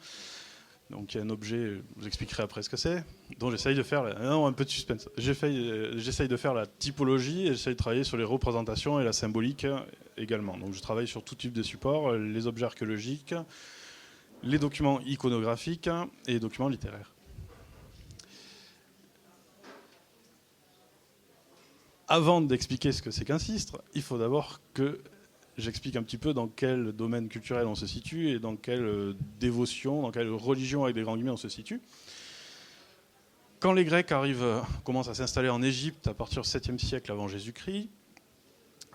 Donc il y a un objet, je vous expliquerai après ce que c'est, dont j'essaye de faire... Non, un peu de suspense. J'essaye de faire la typologie et j'essaye de travailler sur les représentations et la symbolique également. Donc je travaille sur tout type de supports, les objets archéologiques, les documents iconographiques et les documents littéraires. Avant d'expliquer ce que c'est qu'un sistre, il faut d'abord que j'explique un petit peu dans quel domaine culturel on se situe et dans quelle dévotion, dans quelle religion avec des grands guillemets on se situe. Quand les Grecs commencent à s'installer en Égypte à partir du 7e siècle avant Jésus-Christ,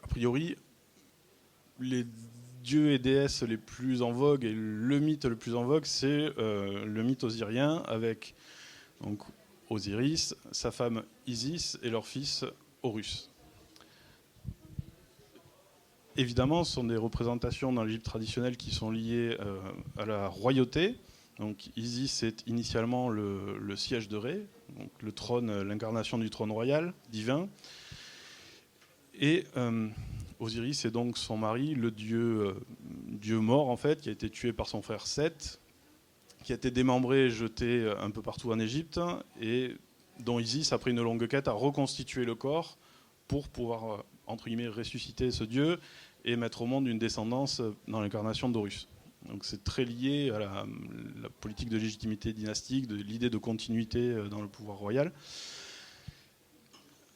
a priori, les dieux et déesses les plus en vogue et le mythe le plus en vogue, c'est le mythe osirien avec donc, Osiris, sa femme Isis et leur fils Horus. Évidemment, ce sont des représentations dans l'Égypte traditionnelle qui sont liées à la royauté. Donc, Isis, c'est initialement le siège de Ré, donc le trône, l'incarnation du trône royal divin. Et Osiris est donc son mari, le dieu mort en fait, qui a été tué par son frère Seth, qui a été démembré et jeté un peu partout en Égypte, et dont Isis, après une longue quête, a reconstitué le corps pour pouvoir, entre guillemets, ressusciter ce dieu et mettre au monde une descendance dans l'incarnation d'Horus. Donc c'est très lié à la politique de légitimité dynastique, de l'idée de continuité dans le pouvoir royal.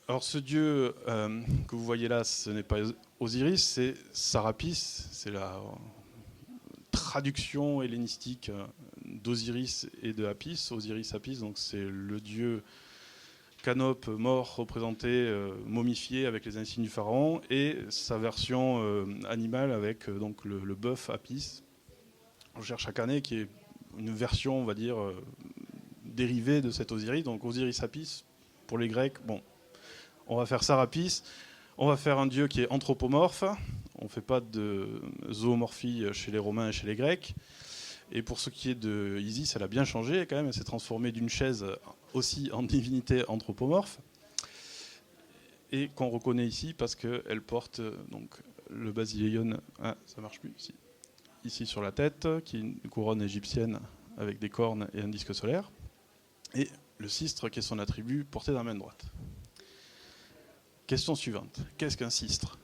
Alors ce dieu que vous voyez là, ce n'est pas Osiris, c'est Sarapis, c'est la traduction hellénistique d'Osiris et de Apis. Osiris Apis, donc c'est le dieu Canope mort représenté momifié avec les insignes du pharaon, et sa version animale avec donc le bœuf Apis. On cherche chaque année qui est une version, on va dire, dérivée de cet Osiris. Donc Osiris Apis, pour les Grecs, bon, on va faire Sarapis, on va faire un dieu qui est anthropomorphe, on ne fait pas de zoomorphie chez les Romains et chez les Grecs. Et pour ce qui est de Isis, elle a bien changé quand même, elle s'est transformée d'une chaise aussi en divinité anthropomorphe, et qu'on reconnaît ici parce qu'elle porte donc, le basileion, ça marche plus ici. Ici sur la tête, qui est une couronne égyptienne avec des cornes et un disque solaire, et le sistre qui est son attribut porté dans la main droite. Question suivante, qu'est-ce qu'un sistre ?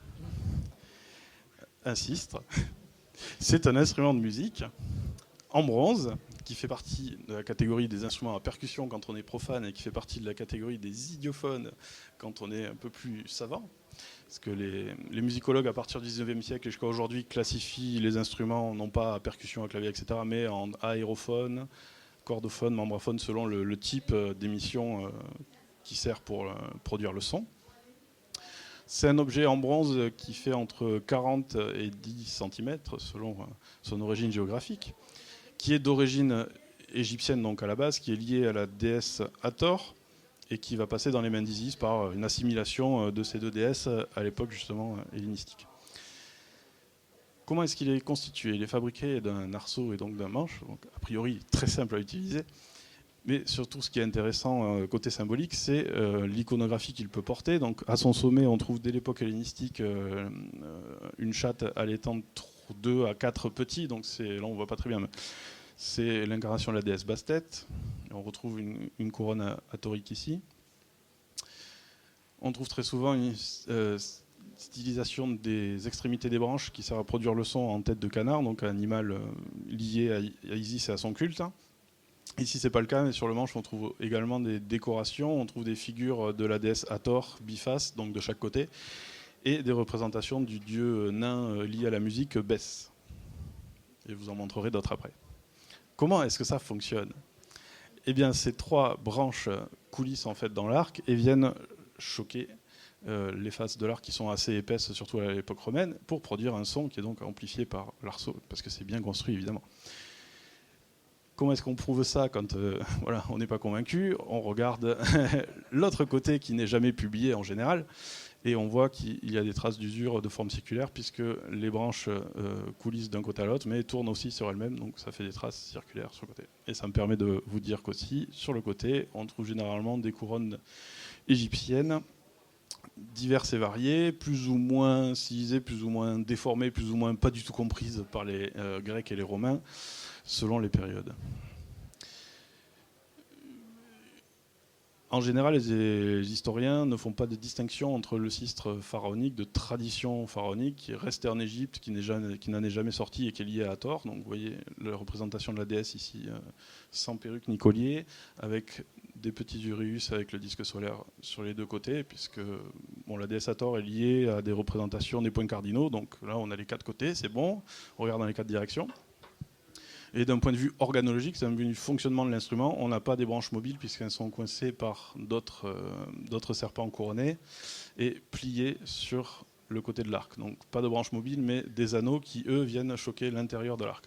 Un sistre, c'est un instrument de musique en bronze qui fait partie de la catégorie des instruments à percussion quand on est profane et qui fait partie de la catégorie des idiophones quand on est un peu plus savant. Parce que les musicologues à partir du 19e siècle et jusqu'à aujourd'hui classifient les instruments non pas à percussion, à clavier, etc., mais en aérophone, cordophone, membraphone selon le type d'émission qui sert pour produire le son. C'est un objet en bronze qui fait entre 40 et 10 cm selon son origine géographique, qui est d'origine égyptienne donc à la base, qui est liée à la déesse Hathor et qui va passer dans les mains d'Isis par une assimilation de ces deux déesses à l'époque justement hellénistique. Comment est-ce qu'il est constitué ? Il est fabriqué d'un arceau et donc d'un manche, donc a priori très simple à utiliser, Mais surtout, ce qui est intéressant côté symbolique, c'est l'iconographie qu'il peut porter. Donc, à son sommet, on trouve dès l'époque hellénistique une chatte allaitant 2 à 4 petits. Donc, là, on ne voit pas très bien. Mais c'est l'incarnation de la déesse Bastet. On retrouve une couronne atorique ici. On trouve très souvent une stylisation des extrémités des branches qui sert à produire le son en tête de canard, donc un animal lié à Isis et à son culte. Ici, c'est pas le cas, mais sur le manche, on trouve également des décorations. On trouve des figures de la déesse Hathor, biface, donc de chaque côté, et des représentations du dieu nain lié à la musique, Bès. Et je vous en montrerai d'autres après. Comment est-ce que ça fonctionne ? Eh bien, ces 3 branches coulissent en fait dans l'arc et viennent choquer les faces de l'arc qui sont assez épaisses, surtout à l'époque romaine, pour produire un son qui est donc amplifié par l'arceau, parce que c'est bien construit, évidemment. Comment est-ce qu'on prouve ça quand voilà, on n'est pas convaincu ? On regarde l'autre côté qui n'est jamais publié en général, et on voit qu'il y a des traces d'usure de forme circulaire, puisque les branches coulissent d'un côté à l'autre, mais tournent aussi sur elles-mêmes, donc ça fait des traces circulaires sur le côté. Et ça me permet de vous dire qu'aussi, sur le côté, on trouve généralement des couronnes égyptiennes, diverses et variées, plus ou moins stylisées, plus ou moins déformées, plus ou moins pas du tout comprises par les Grecs et les Romains, selon les périodes. En général, les historiens ne font pas de distinction entre le sistre pharaonique, de tradition pharaonique, qui est resté en Égypte, qui n'en est jamais sorti et qui est lié à Hathor. Donc vous voyez la représentation de la déesse ici, sans perruque ni collier, avec des petits urius avec le disque solaire sur les 2 côtés, puisque la déesse Hathor est liée à des représentations des points cardinaux. Donc là, on a les 4 côtés, c'est bon, on regarde dans les 4 directions. Et d'un point de vue organologique, d'un point de vue fonctionnement de l'instrument, on n'a pas des branches mobiles puisqu'elles sont coincées par d'autres serpents couronnés et pliées sur le côté de l'arc. Donc pas de branches mobiles, mais des anneaux qui, eux, viennent choquer l'intérieur de l'arc.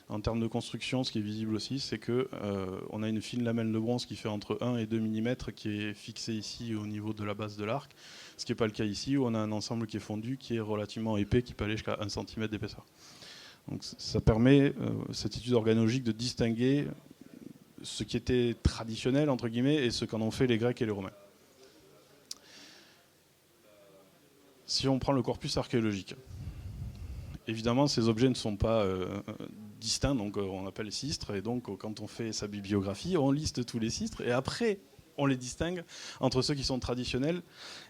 En termes de construction, ce qui est visible aussi, c'est qu'on a une fine lamelle de bronze qui fait entre 1 et 2 mm qui est fixée ici au niveau de la base de l'arc, ce qui n'est pas le cas ici où on a un ensemble qui est fondu, qui est relativement épais, qui peut aller jusqu'à 1 cm d'épaisseur. Donc ça permet, cette étude organologique, de distinguer ce qui était traditionnel, entre guillemets, et ce qu'en ont fait les Grecs et les Romains. Si on prend le corpus archéologique, évidemment, ces objets ne sont pas distincts, donc on appelle les sistres, et donc quand on fait sa bibliographie, on liste tous les sistres, et après, on les distingue entre ceux qui sont traditionnels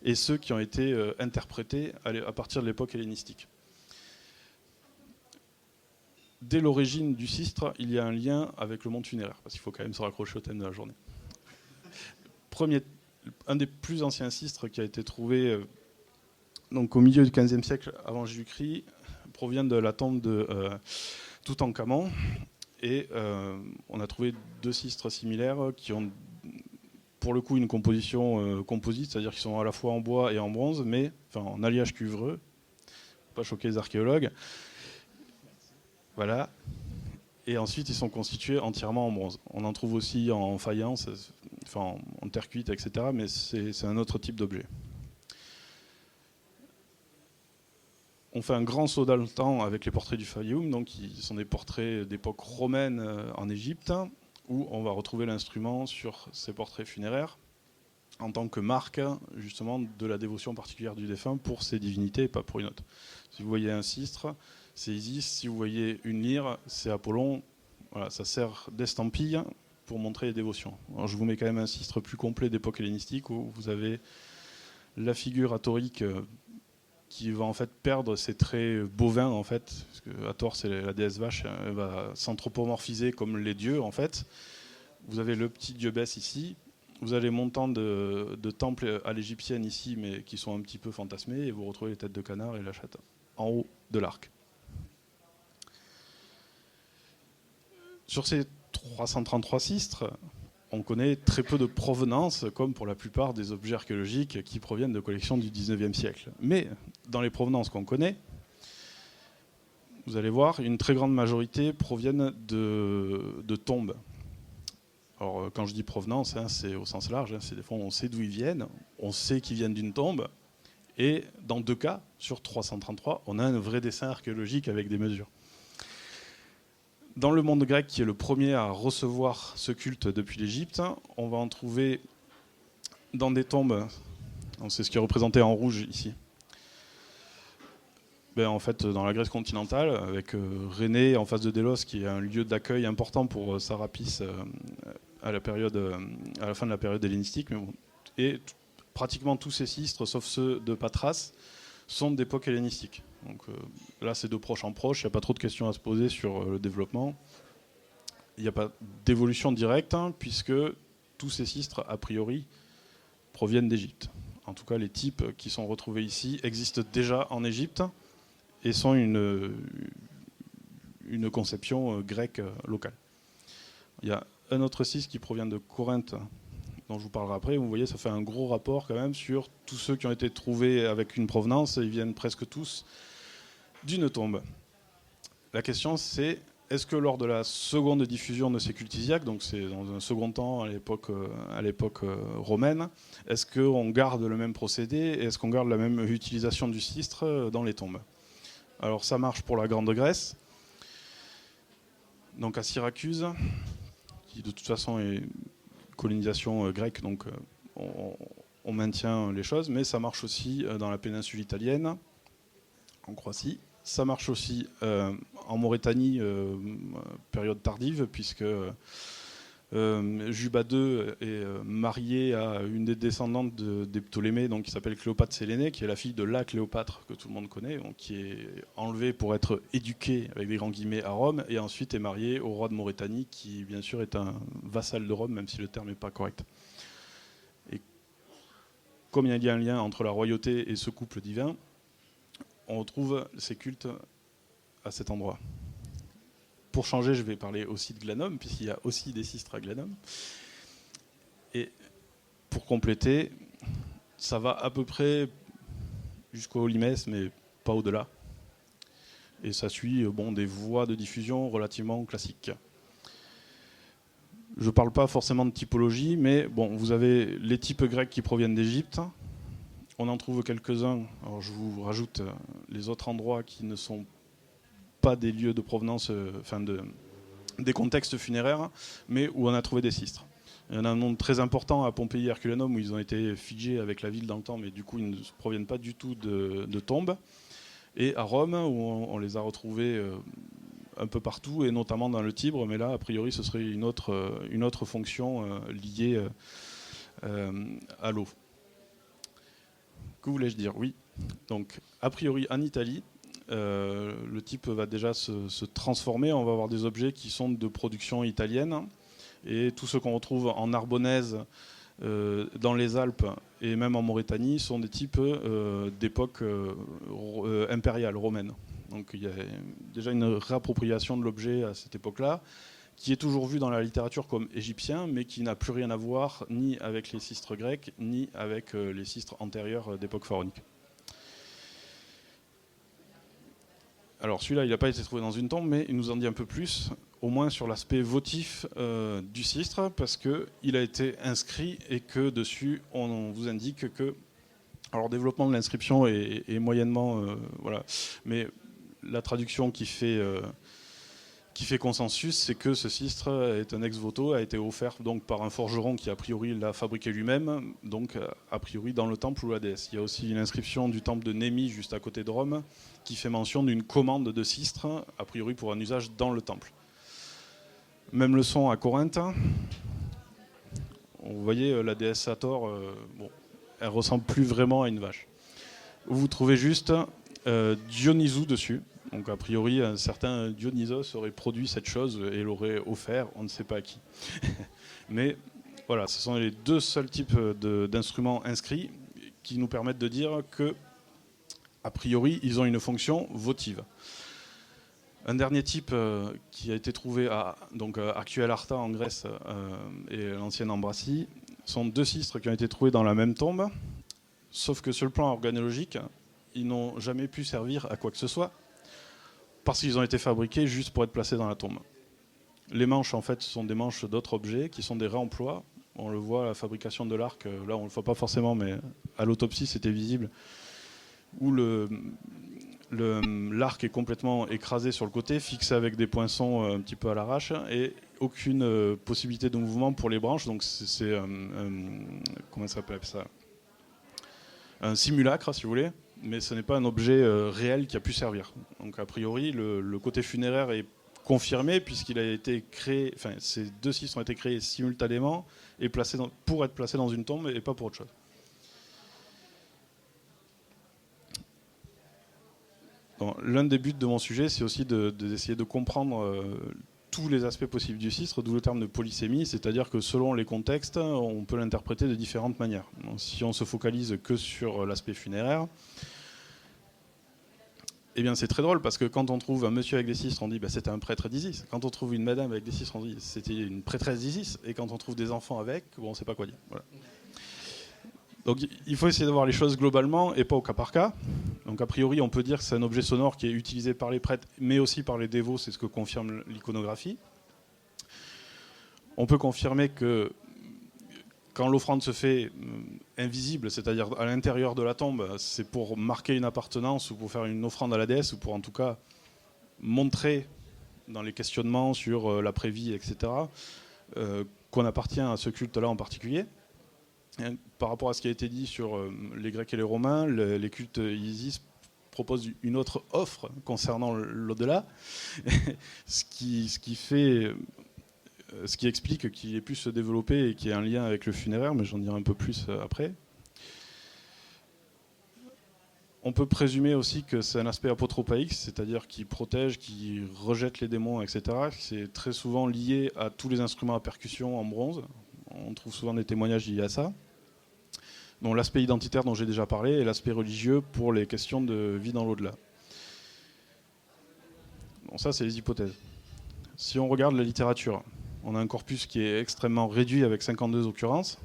et ceux qui ont été interprétés à partir de l'époque hellénistique. Dès l'origine du sistre, il y a un lien avec le monde funéraire, parce qu'il faut quand même se raccrocher au thème de la journée. Un des plus anciens sistres qui a été trouvé donc au milieu du XVe siècle avant Jésus-Christ provient de la tombe de Toutankhamon, et on a trouvé 2 sistres similaires qui ont pour le coup une composition composite, c'est-à-dire qu'ils sont à la fois en bois et en bronze, mais en alliage cuivreux, pas choquer les archéologues. Voilà. Et ensuite, ils sont constitués entièrement en bronze. On en trouve aussi en faïence, en terre cuite, etc. Mais c'est un autre type d'objet. On fait un grand saut dans le temps avec les portraits du Fayoum, donc qui sont des portraits d'époque romaine en Égypte, où on va retrouver l'instrument sur ces portraits funéraires en tant que marque justement de la dévotion particulière du défunt pour ses divinités et pas pour une autre. Si vous voyez un sistre, c'est Isis. Si vous voyez une lyre, c'est Apollon. Voilà, ça sert d'estampille pour montrer les dévotions. Alors, je vous mets quand même un sistre plus complet d'époque hellénistique où vous avez la figure hathorique qui va en fait perdre ses traits bovins en fait, parce que Hathor c'est la déesse vache, elle va s'anthropomorphiser comme les dieux en fait. Vous avez le petit dieu Bès ici. Vous avez les montants de temples à l'égyptienne ici, mais qui sont un petit peu fantasmés, et vous retrouvez les têtes de canard et la chatte en haut de l'arc. Sur ces 333 sistres, on connaît très peu de provenance, comme pour la plupart des objets archéologiques qui proviennent de collections du XIXe siècle. Mais dans les provenances qu'on connaît, vous allez voir, une très grande majorité proviennent de tombes. Alors, quand je dis provenance, c'est au sens large, c'est des fois on sait d'où ils viennent, on sait qu'ils viennent d'une tombe, et dans 2 cas, sur 333, on a un vrai dessin archéologique avec des mesures. Dans le monde grec, qui est le premier à recevoir ce culte depuis l'Égypte, on va en trouver dans des tombes, c'est ce qui est représenté en rouge ici. En fait, dans la Grèce continentale, avec Rhénée en face de Délos, qui est un lieu d'accueil important pour Sarapis à la fin de la période hellénistique. Et pratiquement tous ces sistres, sauf ceux de Patras, sont d'époque hellénistique. Donc là, c'est de proche en proche, il n'y a pas trop de questions à se poser sur le développement. Il n'y a pas d'évolution directe, puisque tous ces sistres, a priori, proviennent d'Égypte. En tout cas, les types qui sont retrouvés ici existent déjà en Égypte et sont une conception grecque locale. Il y a un autre sistre qui provient de Corinthe, dont je vous parlerai après. Vous voyez, ça fait un gros rapport quand même sur tous ceux qui ont été trouvés avec une provenance. Ils viennent presque tous d'une tombe. La question, c'est est-ce que lors de la seconde diffusion de ces cultisiaques, donc c'est dans un second temps à l'époque romaine, est-ce qu'on garde le même procédé et est-ce qu'on garde la même utilisation du sistre dans les tombes? Alors ça marche pour la Grande Grèce, donc à Syracuse, qui de toute façon est colonisation grecque, donc on maintient les choses, mais ça marche aussi dans la péninsule italienne, en Croatie. Ça marche aussi en Mauritanie, période tardive, puisque Juba II est marié à une des descendantes des Ptolémées, donc qui s'appelle Cléopâtre Sélénée, qui est la fille de la Cléopâtre que tout le monde connaît, donc qui est enlevée pour être éduquée avec des grands guillemets à Rome, et ensuite est mariée au roi de Mauritanie, qui bien sûr est un vassal de Rome, même si le terme n'est pas correct. Et comme il y a un lien entre la royauté et ce couple divin, on retrouve ces cultes à cet endroit. Pour changer, je vais parler aussi de Glanum, puisqu'il y a aussi des sistres à Glanum. Et pour compléter, ça va à peu près jusqu'au Limès, mais pas au-delà. Et ça suit des voies de diffusion relativement classiques. Je ne parle pas forcément de typologie, mais vous avez les types grecs qui proviennent d'Égypte. On en trouve quelques-uns. Alors je vous rajoute les autres endroits qui ne sont pas des lieux de provenance, des contextes funéraires, mais où on a trouvé des sistres. Il y en a un nombre très important à Pompéi et Herculanum, où ils ont été figés avec la ville dans le temps, mais du coup ils ne proviennent pas du tout de tombes. Et à Rome, où on les a retrouvés un peu partout, et notamment dans le Tibre, mais là, a priori, ce serait une autre fonction liée à l'eau. Que voulais-je dire? Oui. Donc, a priori, en Italie, le type va déjà se transformer. On va avoir des objets qui sont de production italienne. Et tout ce qu'on retrouve en Narbonnaise, dans les Alpes et même en Mauritanie sont des types d'époque impériale, romaine. Donc il y a déjà une réappropriation de l'objet à cette époque-là, qui est toujours vu dans la littérature comme égyptien, mais qui n'a plus rien à voir ni avec les sistres grecs, ni avec les sistres antérieurs d'époque pharaonique. Alors celui-là, il n'a pas été trouvé dans une tombe, mais il nous en dit un peu plus, au moins sur l'aspect votif du sistre, parce qu'il a été inscrit et que dessus, on vous indique que... Alors le développement de l'inscription est moyennement... voilà, mais la traduction qui fait consensus, c'est que ce sistre est un ex-voto, a été offert donc par un forgeron qui a priori l'a fabriqué lui-même, donc a priori dans le temple ou la déesse. Il y a aussi une inscription du temple de Némi juste à côté de Rome qui fait mention d'une commande de sistre, a priori pour un usage dans le temple. Même leçon à Corinthe. Vous voyez la déesse Sator, elle ressemble plus vraiment à une vache. Vous trouvez juste Dionysos dessus. Donc a priori, un certain Dionysos aurait produit cette chose et l'aurait offert, on ne sait pas à qui. Mais voilà, ce sont les deux seuls types d'instruments inscrits qui nous permettent de dire que, a priori, ils ont une fonction votive. Un dernier type qui a été trouvé à actuelle Arta en Grèce et l'ancienne Ambracie sont deux sistres qui ont été trouvés dans la même tombe, sauf que sur le plan organologique, ils n'ont jamais pu servir à quoi que ce soit, parce qu'ils ont été fabriqués juste pour être placés dans la tombe. Les manches, en fait, sont des manches d'autres objets qui sont des réemplois. On le voit à la fabrication de l'arc, là on ne le voit pas forcément, mais à l'autopsie c'était visible, où L'arc est complètement écrasé sur le côté, fixé avec des poinçons un petit peu à l'arrache, et aucune possibilité de mouvement pour les branches. Donc c'est comment ça s'appelle ça ? Un simulacre, si vous voulez, mais ce n'est pas un objet réel qui a pu servir. Donc a priori, le côté funéraire est confirmé puisqu'il a été créé. Enfin, ces deux sistres ont été créés simultanément et pour être placés dans une tombe et pas pour autre chose. L'un des buts de mon sujet, c'est aussi d'essayer de comprendre tous les aspects possibles du sistre, d'où le terme de polysémie, c'est-à-dire que selon les contextes, on peut l'interpréter de différentes manières. Donc, si on se focalise que sur l'aspect funéraire, eh bien c'est très drôle, parce que quand on trouve un monsieur avec des sistres, on dit c'était un prêtre d'Isis. Quand on trouve une madame avec des sistres, on dit c'était une prêtresse d'Isis. Et quand on trouve des enfants avec, on ne sait pas quoi dire. Voilà. Donc il faut essayer de voir les choses globalement et pas au cas par cas. Donc a priori, on peut dire que c'est un objet sonore qui est utilisé par les prêtres, mais aussi par les dévots, c'est ce que confirme l'iconographie. On peut confirmer que quand l'offrande se fait invisible, c'est-à-dire à l'intérieur de la tombe, c'est pour marquer une appartenance ou pour faire une offrande à la déesse, ou pour en tout cas montrer dans les questionnements sur l'après-vie, etc., qu'on appartient à ce culte-là en particulier. Par rapport à ce qui a été dit sur les Grecs et les Romains, les cultes Isis proposent une autre offre concernant l'au-delà, ce qui explique qu'il ait pu se développer et qu'il y ait un lien avec le funéraire, mais j'en dirai un peu plus après. On peut présumer aussi que c'est un aspect apotropaïque, c'est-à-dire qui protège, qui rejette les démons, etc. C'est très souvent lié à tous les instruments à percussion en bronze. On trouve souvent des témoignages liés à ça. Donc l'aspect identitaire dont j'ai déjà parlé et l'aspect religieux pour les questions de vie dans l'au-delà. Bon, ça, c'est les hypothèses. Si on regarde la littérature, on a un corpus qui est extrêmement réduit avec 52 occurrences,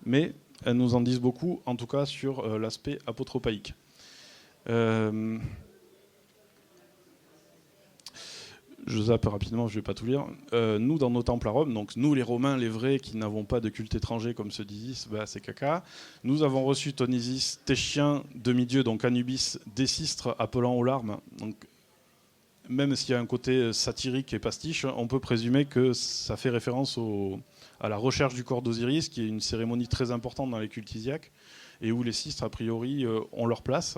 mais elles nous en disent beaucoup, en tout cas sur l'aspect apotropaïque. Je zappe rapidement, je ne vais pas tout lire. Nous, dans nos temples à Rome, donc nous les Romains, les vrais, qui n'avons pas de culte étranger comme ceux d'Isis, c'est caca. Nous avons reçu Onisis, Téchien, demi-dieu, donc Anubis, des sistres appelant aux larmes. Donc, même s'il y a un côté satirique et pastiche, on peut présumer que ça fait référence à la recherche du corps d'Osiris, qui est une cérémonie très importante dans les cultes isiaques, et où les sistres, a priori, ont leur place.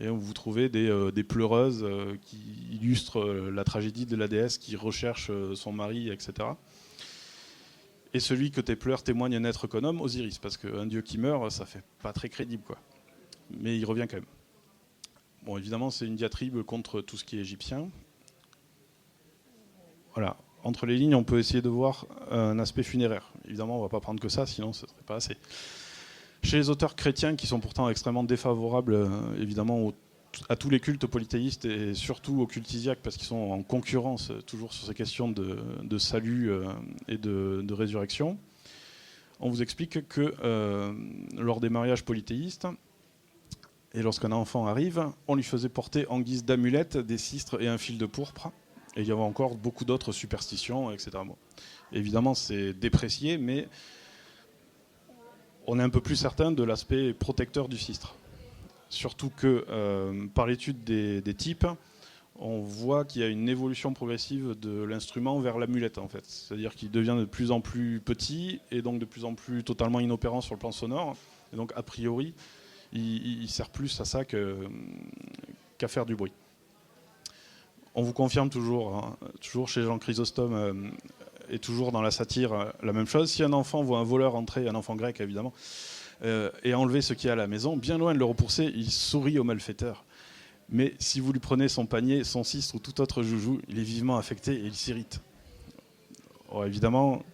Et où vous trouvez des pleureuses qui illustrent la tragédie de la déesse qui recherche son mari, etc. Et celui que tes pleurs témoignent n'être qu'un homme, Osiris, parce qu'un dieu qui meurt, ça fait pas très crédible, quoi. Mais il revient quand même. Bon, évidemment, c'est une diatribe contre tout ce qui est égyptien. Voilà. Entre les lignes, on peut essayer de voir un aspect funéraire. Évidemment, on ne va pas prendre que ça, sinon ce ne serait pas assez. Chez les auteurs chrétiens, qui sont pourtant extrêmement défavorables, évidemment, à tous les cultes polythéistes et surtout aux cultes isiaques, parce qu'ils sont en concurrence toujours sur ces questions de salut et de résurrection, on vous explique que lors des mariages polythéistes, et lorsqu'un enfant arrive, on lui faisait porter en guise d'amulette des sistres et un fil de pourpre. Et il y avait encore beaucoup d'autres superstitions, etc. Bon. Évidemment, c'est déprécié, mais on est un peu plus certain de l'aspect protecteur du sistre. Surtout que, par l'étude des types, on voit qu'il y a une évolution progressive de l'instrument vers l'amulette, en fait. C'est-à-dire qu'il devient de plus en plus petit et donc de plus en plus totalement inopérant sur le plan sonore. Et donc, a priori, il sert plus à ça qu'à faire du bruit. On vous confirme toujours chez Jean Chrysostome et toujours dans la satire, la même chose. Si un enfant voit un voleur entrer, un enfant grec évidemment, et enlever ce qu'il y a à la maison, bien loin de le repousser, il sourit au malfaiteur. Mais si vous lui prenez son panier, son cistre ou tout autre joujou, il est vivement affecté et il s'irrite. Alors, évidemment,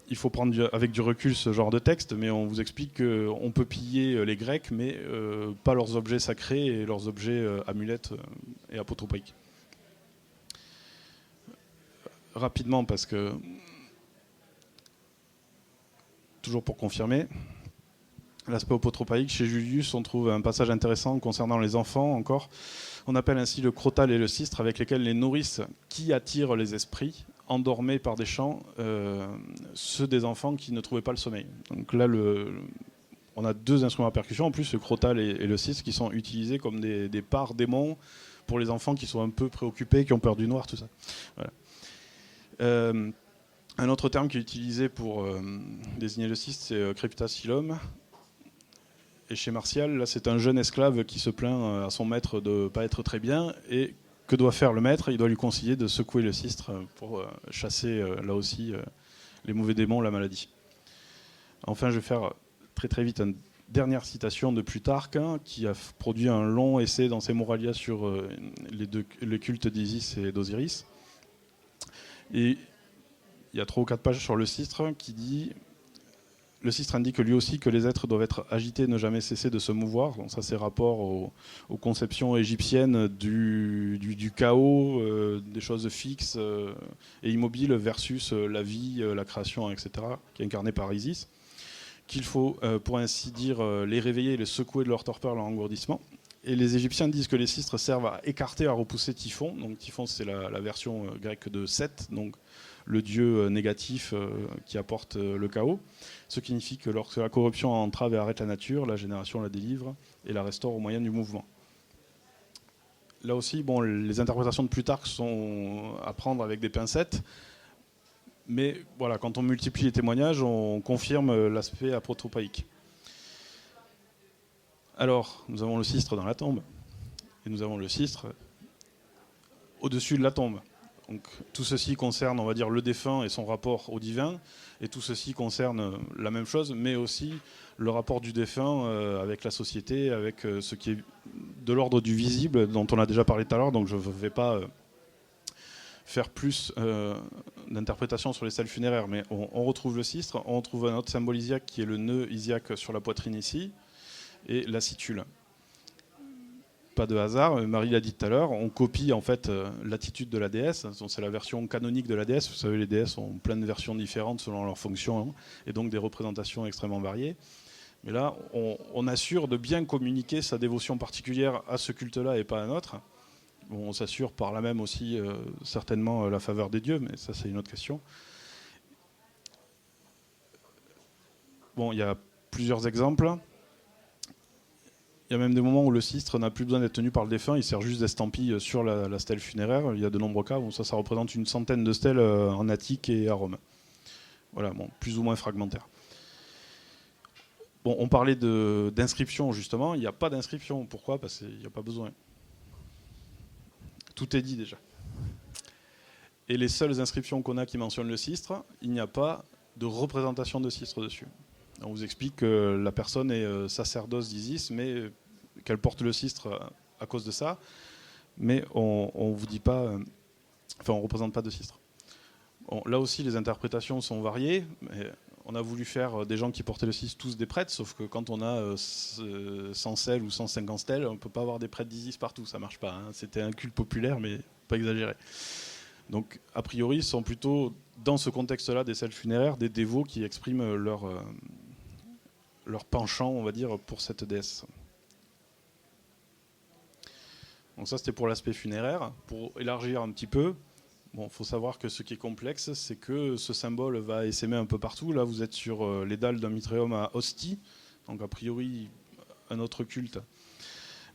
il faut prendre avec du recul ce genre de texte, mais on vous explique qu'on peut piller les Grecs, mais pas leurs objets sacrés et leurs objets amulettes et apotropaïques. Rapidement, parce que, toujours pour confirmer, l'aspect apotropaïque, chez Julius, on trouve un passage intéressant concernant les enfants encore. On appelle ainsi le crotal et le sistre, avec lesquels les nourrices qui attirent les esprits endormaient par des chants ceux des enfants qui ne trouvaient pas le sommeil. Donc là, on a 2 instruments à percussion, en plus le crotal et le sistre, qui sont utilisés comme des parts démons pour les enfants qui sont un peu préoccupés, qui ont peur du noir, tout ça. Voilà. Un autre terme qui est utilisé pour désigner le sistre, c'est crepitasilum. Et chez Martial, là, c'est un jeune esclave qui se plaint à son maître de ne pas être très bien. Et que doit faire le maître? Il doit lui conseiller de secouer le sistre pour chasser, là aussi, les mauvais démons, la maladie. Enfin, je vais faire très très vite une dernière citation de Plutarque, qui a produit un long essai dans ses Moralia sur le culte d'Isis et d'Osiris. Et il y a 3 ou 4 pages sur le sistre qui dit... Le sistre indique lui aussi que les êtres doivent être agités, ne jamais cesser de se mouvoir. Donc ça, c'est rapport aux conceptions égyptiennes du chaos, des choses fixes et immobiles versus la vie, la création, etc., qui est incarnée par Isis. Qu'il faut, pour ainsi dire, les réveiller et les secouer de leur torpeur, leur engourdissement. Et les Égyptiens disent que les sistres servent à écarter, à repousser Typhon. Donc Typhon, c'est la version grecque de Seth, donc le dieu négatif qui apporte le chaos. Ce qui signifie que lorsque la corruption entrave et arrête la nature, la génération la délivre et la restaure au moyen du mouvement. Là aussi, bon, les interprétations de Plutarque sont à prendre avec des pincettes. Mais voilà, quand on multiplie les témoignages, on confirme l'aspect aprotopaïque. Alors, nous avons le sistre dans la tombe, et nous avons le sistre au-dessus de la tombe. Donc, tout ceci concerne, on va dire, le défunt et son rapport au divin, et tout ceci concerne la même chose, mais aussi le rapport du défunt avec la société, avec ce qui est de l'ordre du visible, dont on a déjà parlé tout à l'heure, donc je ne vais pas faire plus d'interprétation sur les stèles funéraires, mais on retrouve le sistre, on retrouve un autre symbole isiaque qui est le nœud isiaque sur la poitrine ici, et la situle. Pas de hasard, Marie l'a dit tout à l'heure, on copie en fait l'attitude de la déesse, c'est la version canonique de la déesse, vous savez les déesses ont plein de versions différentes selon leur fonction, et donc des représentations extrêmement variées. Mais là, on assure de bien communiquer sa dévotion particulière à ce culte-là et pas à un autre. Bon, on s'assure par là même aussi certainement la faveur des dieux, mais ça c'est une autre question. Bon, il y a plusieurs exemples. Il y a même des moments où le sistre n'a plus besoin d'être tenu par le défunt, il sert juste d'estampille sur la stèle funéraire. Il y a de nombreux cas où ça représente une centaine de stèles en Attique et à Rome. Voilà, bon, plus ou moins fragmentaire. Bon, on parlait d'inscription justement, il n'y a pas d'inscription. Pourquoi? Parce qu'il n'y a pas besoin. Tout est dit déjà. Et les seules inscriptions qu'on a qui mentionnent le sistre, il n'y a pas de représentation de sistre dessus. On vous explique que la personne est sacerdoce d'Isis, mais qu'elle porte le sistre à cause de ça, mais on vous dit pas, enfin on représente pas de sistre. Bon, là aussi les interprétations sont variées. Mais on a voulu faire des gens qui portaient le sistre tous des prêtres, sauf que quand on a 100 stèles ou 150 stèles, on ne peut pas avoir des prêtres d'Isis partout, ça marche pas. Hein. C'était un culte populaire, mais pas exagéré. Donc a priori, ce sont plutôt dans ce contexte-là des stèles funéraires, des dévots qui expriment leur penchant, on va dire, pour cette déesse. Donc ça, c'était pour l'aspect funéraire. Pour élargir un petit peu, bon, faut savoir que ce qui est complexe, c'est que ce symbole va essaimer un peu partout. Là, vous êtes sur les dalles d'un mitréum à Ostie, donc a priori un autre culte,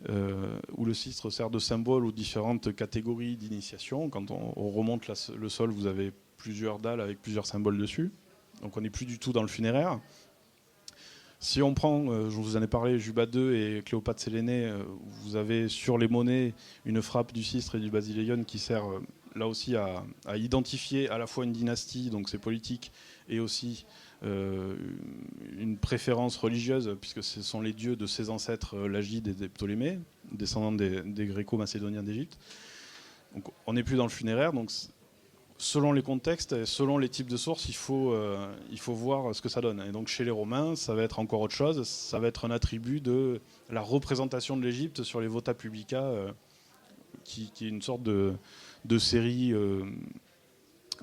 où le sistre sert de symbole aux différentes catégories d'initiation. Quand on remonte le sol, vous avez plusieurs dalles avec plusieurs symboles dessus. Donc on n'est plus du tout dans le funéraire. Si on prend, je vous en ai parlé, Juba II et Cléopâtre Sélénée, vous avez sur les monnaies une frappe du sistre et du basileion qui sert là aussi à identifier à la fois une dynastie, donc c'est politique, et aussi une préférence religieuse, puisque ce sont les dieux de ses ancêtres Lagide et des Ptolémées, descendants des Gréco-Macédoniens d'Égypte. Donc on n'est plus dans le funéraire, donc selon les contextes et selon les types de sources, il faut voir ce que ça donne. Et donc chez les Romains, ça va être encore autre chose. Ça va être un attribut de la représentation de l'Égypte sur les Vota Publica, qui est une sorte de série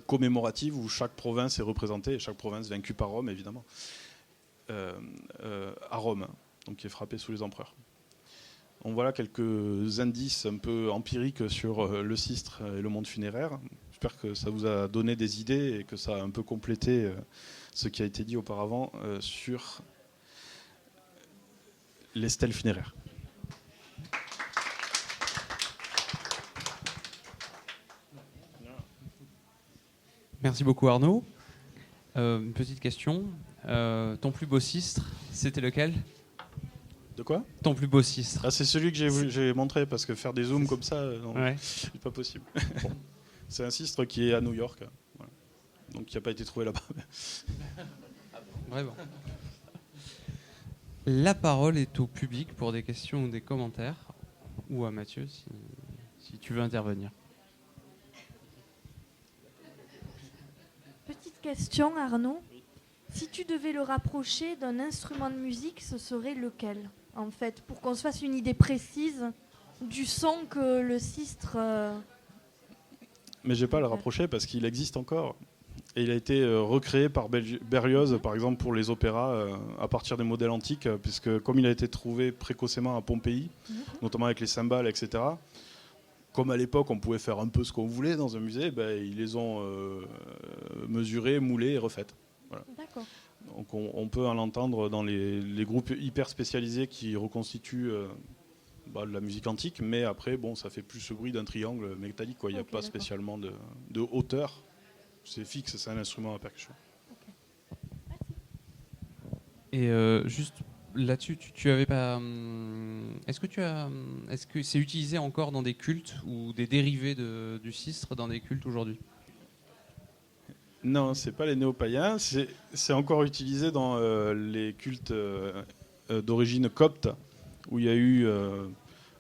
commémorative où chaque province est représentée, et chaque province vaincue par Rome, évidemment, à Rome, donc qui est frappée sous les empereurs. Donc voilà quelques indices un peu empiriques sur le sistre et le monde funéraire. J'espère que ça vous a donné des idées et que ça a un peu complété ce qui a été dit auparavant sur les stèles funéraires. Merci beaucoup Arnaud. Une petite question. Ton plus beau sistre, c'était lequel ? De quoi ? Ton plus beau sistre. Ah, c'est celui que j'ai montré, parce que faire des zooms comme ça, non, Ouais. c'est pas possible. C'est un sistre qui est à New York. Voilà. Donc qui n'a pas été trouvé là-bas. Vraiment. La parole est au public pour des questions ou des commentaires. Ou à Mathieu, si tu veux intervenir. Petite question, Arnaud. Si tu devais le rapprocher d'un instrument de musique, ce serait lequel, en fait, pour qu'on se fasse une idée précise du son que le sistre... Mais je vais pas le rapprocher parce qu'il existe encore. Et il a été recréé par Berlioz, par exemple, pour les opéras, à partir des modèles antiques, puisque comme il a été trouvé précocement à Pompéi, notamment avec les cymbales, etc., comme à l'époque on pouvait faire un peu ce qu'on voulait dans un musée, ils les ont mesurés, moulés et refaites. Voilà. D'accord. Donc on peut en entendre dans les groupes hyper spécialisés qui reconstituent de la musique antique, mais après, ça fait plus ce bruit d'un triangle métallique, quoi. Il n'y a pas spécialement de hauteur. C'est fixe, c'est un instrument à percussion. Et juste là-dessus, tu avais pas. Est-ce que c'est utilisé encore dans des cultes ou des dérivés du sistre dans des cultes aujourd'hui ? Non, c'est pas les néo-païens. C'est encore utilisé dans les cultes d'origine copte, où il y a eu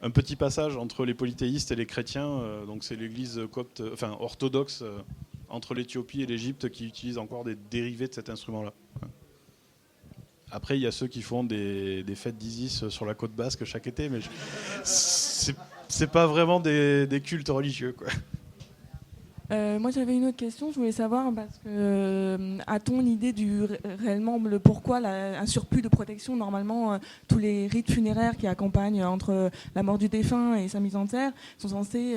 un petit passage entre les polythéistes et les chrétiens. Donc c'est l'église copte, orthodoxe, entre l'Éthiopie et l'Égypte, qui utilise encore des dérivés de cet instrument-là. Après, il y a ceux qui font des fêtes d'Isis sur la côte basque chaque été, mais c'est pas vraiment des cultes religieux, quoi. Moi, j'avais une autre question. Je voulais savoir, parce que a-t-on une idée réellement le pourquoi un surplus de protection? Normalement, tous les rites funéraires qui accompagnent entre la mort du défunt et sa mise en terre sont censés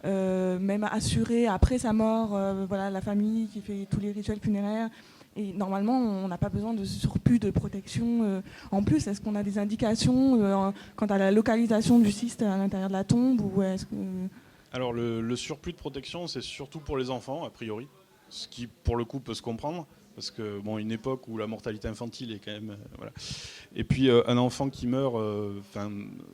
même assurer après sa mort, la famille qui fait tous les rituels funéraires. Et normalement, on n'a pas besoin de surplus de protection. En plus, est-ce qu'on a des indications quant à la localisation du ciste à l'intérieur de la tombe, ou est-ce que... Alors le surplus de protection, c'est surtout pour les enfants, a priori, ce qui pour le coup peut se comprendre, parce que une époque où la mortalité infantile est quand même... voilà. Et puis un enfant qui meurt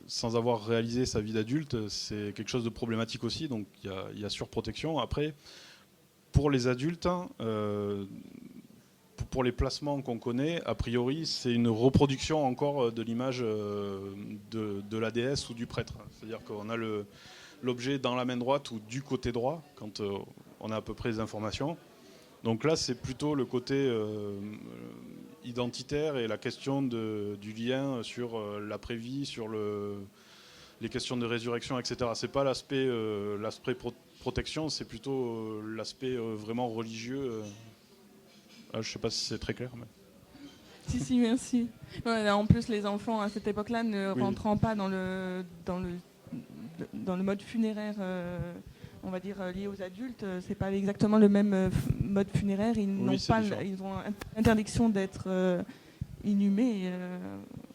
sans avoir réalisé sa vie d'adulte, c'est quelque chose de problématique aussi, donc il y a surprotection. Après, pour les adultes, pour les placements qu'on connaît, a priori, c'est une reproduction encore de l'image de la déesse ou du prêtre. C'est-à-dire qu'on a l'objet dans la main droite ou du côté droit, quand on a à peu près les informations. Donc là, c'est plutôt le côté identitaire et la question du lien sur l'après-vie, sur les questions de résurrection, etc. C'est pas l'aspect protection, c'est plutôt l'aspect vraiment religieux. Je ne sais pas si c'est très clair. Mais... Si, merci. Ouais, en plus, les enfants à cette époque-là ne rentrant pas dans le mode funéraire, on va dire lié aux adultes, c'est pas exactement le même mode funéraire. Ils ont interdiction d'être inhumés.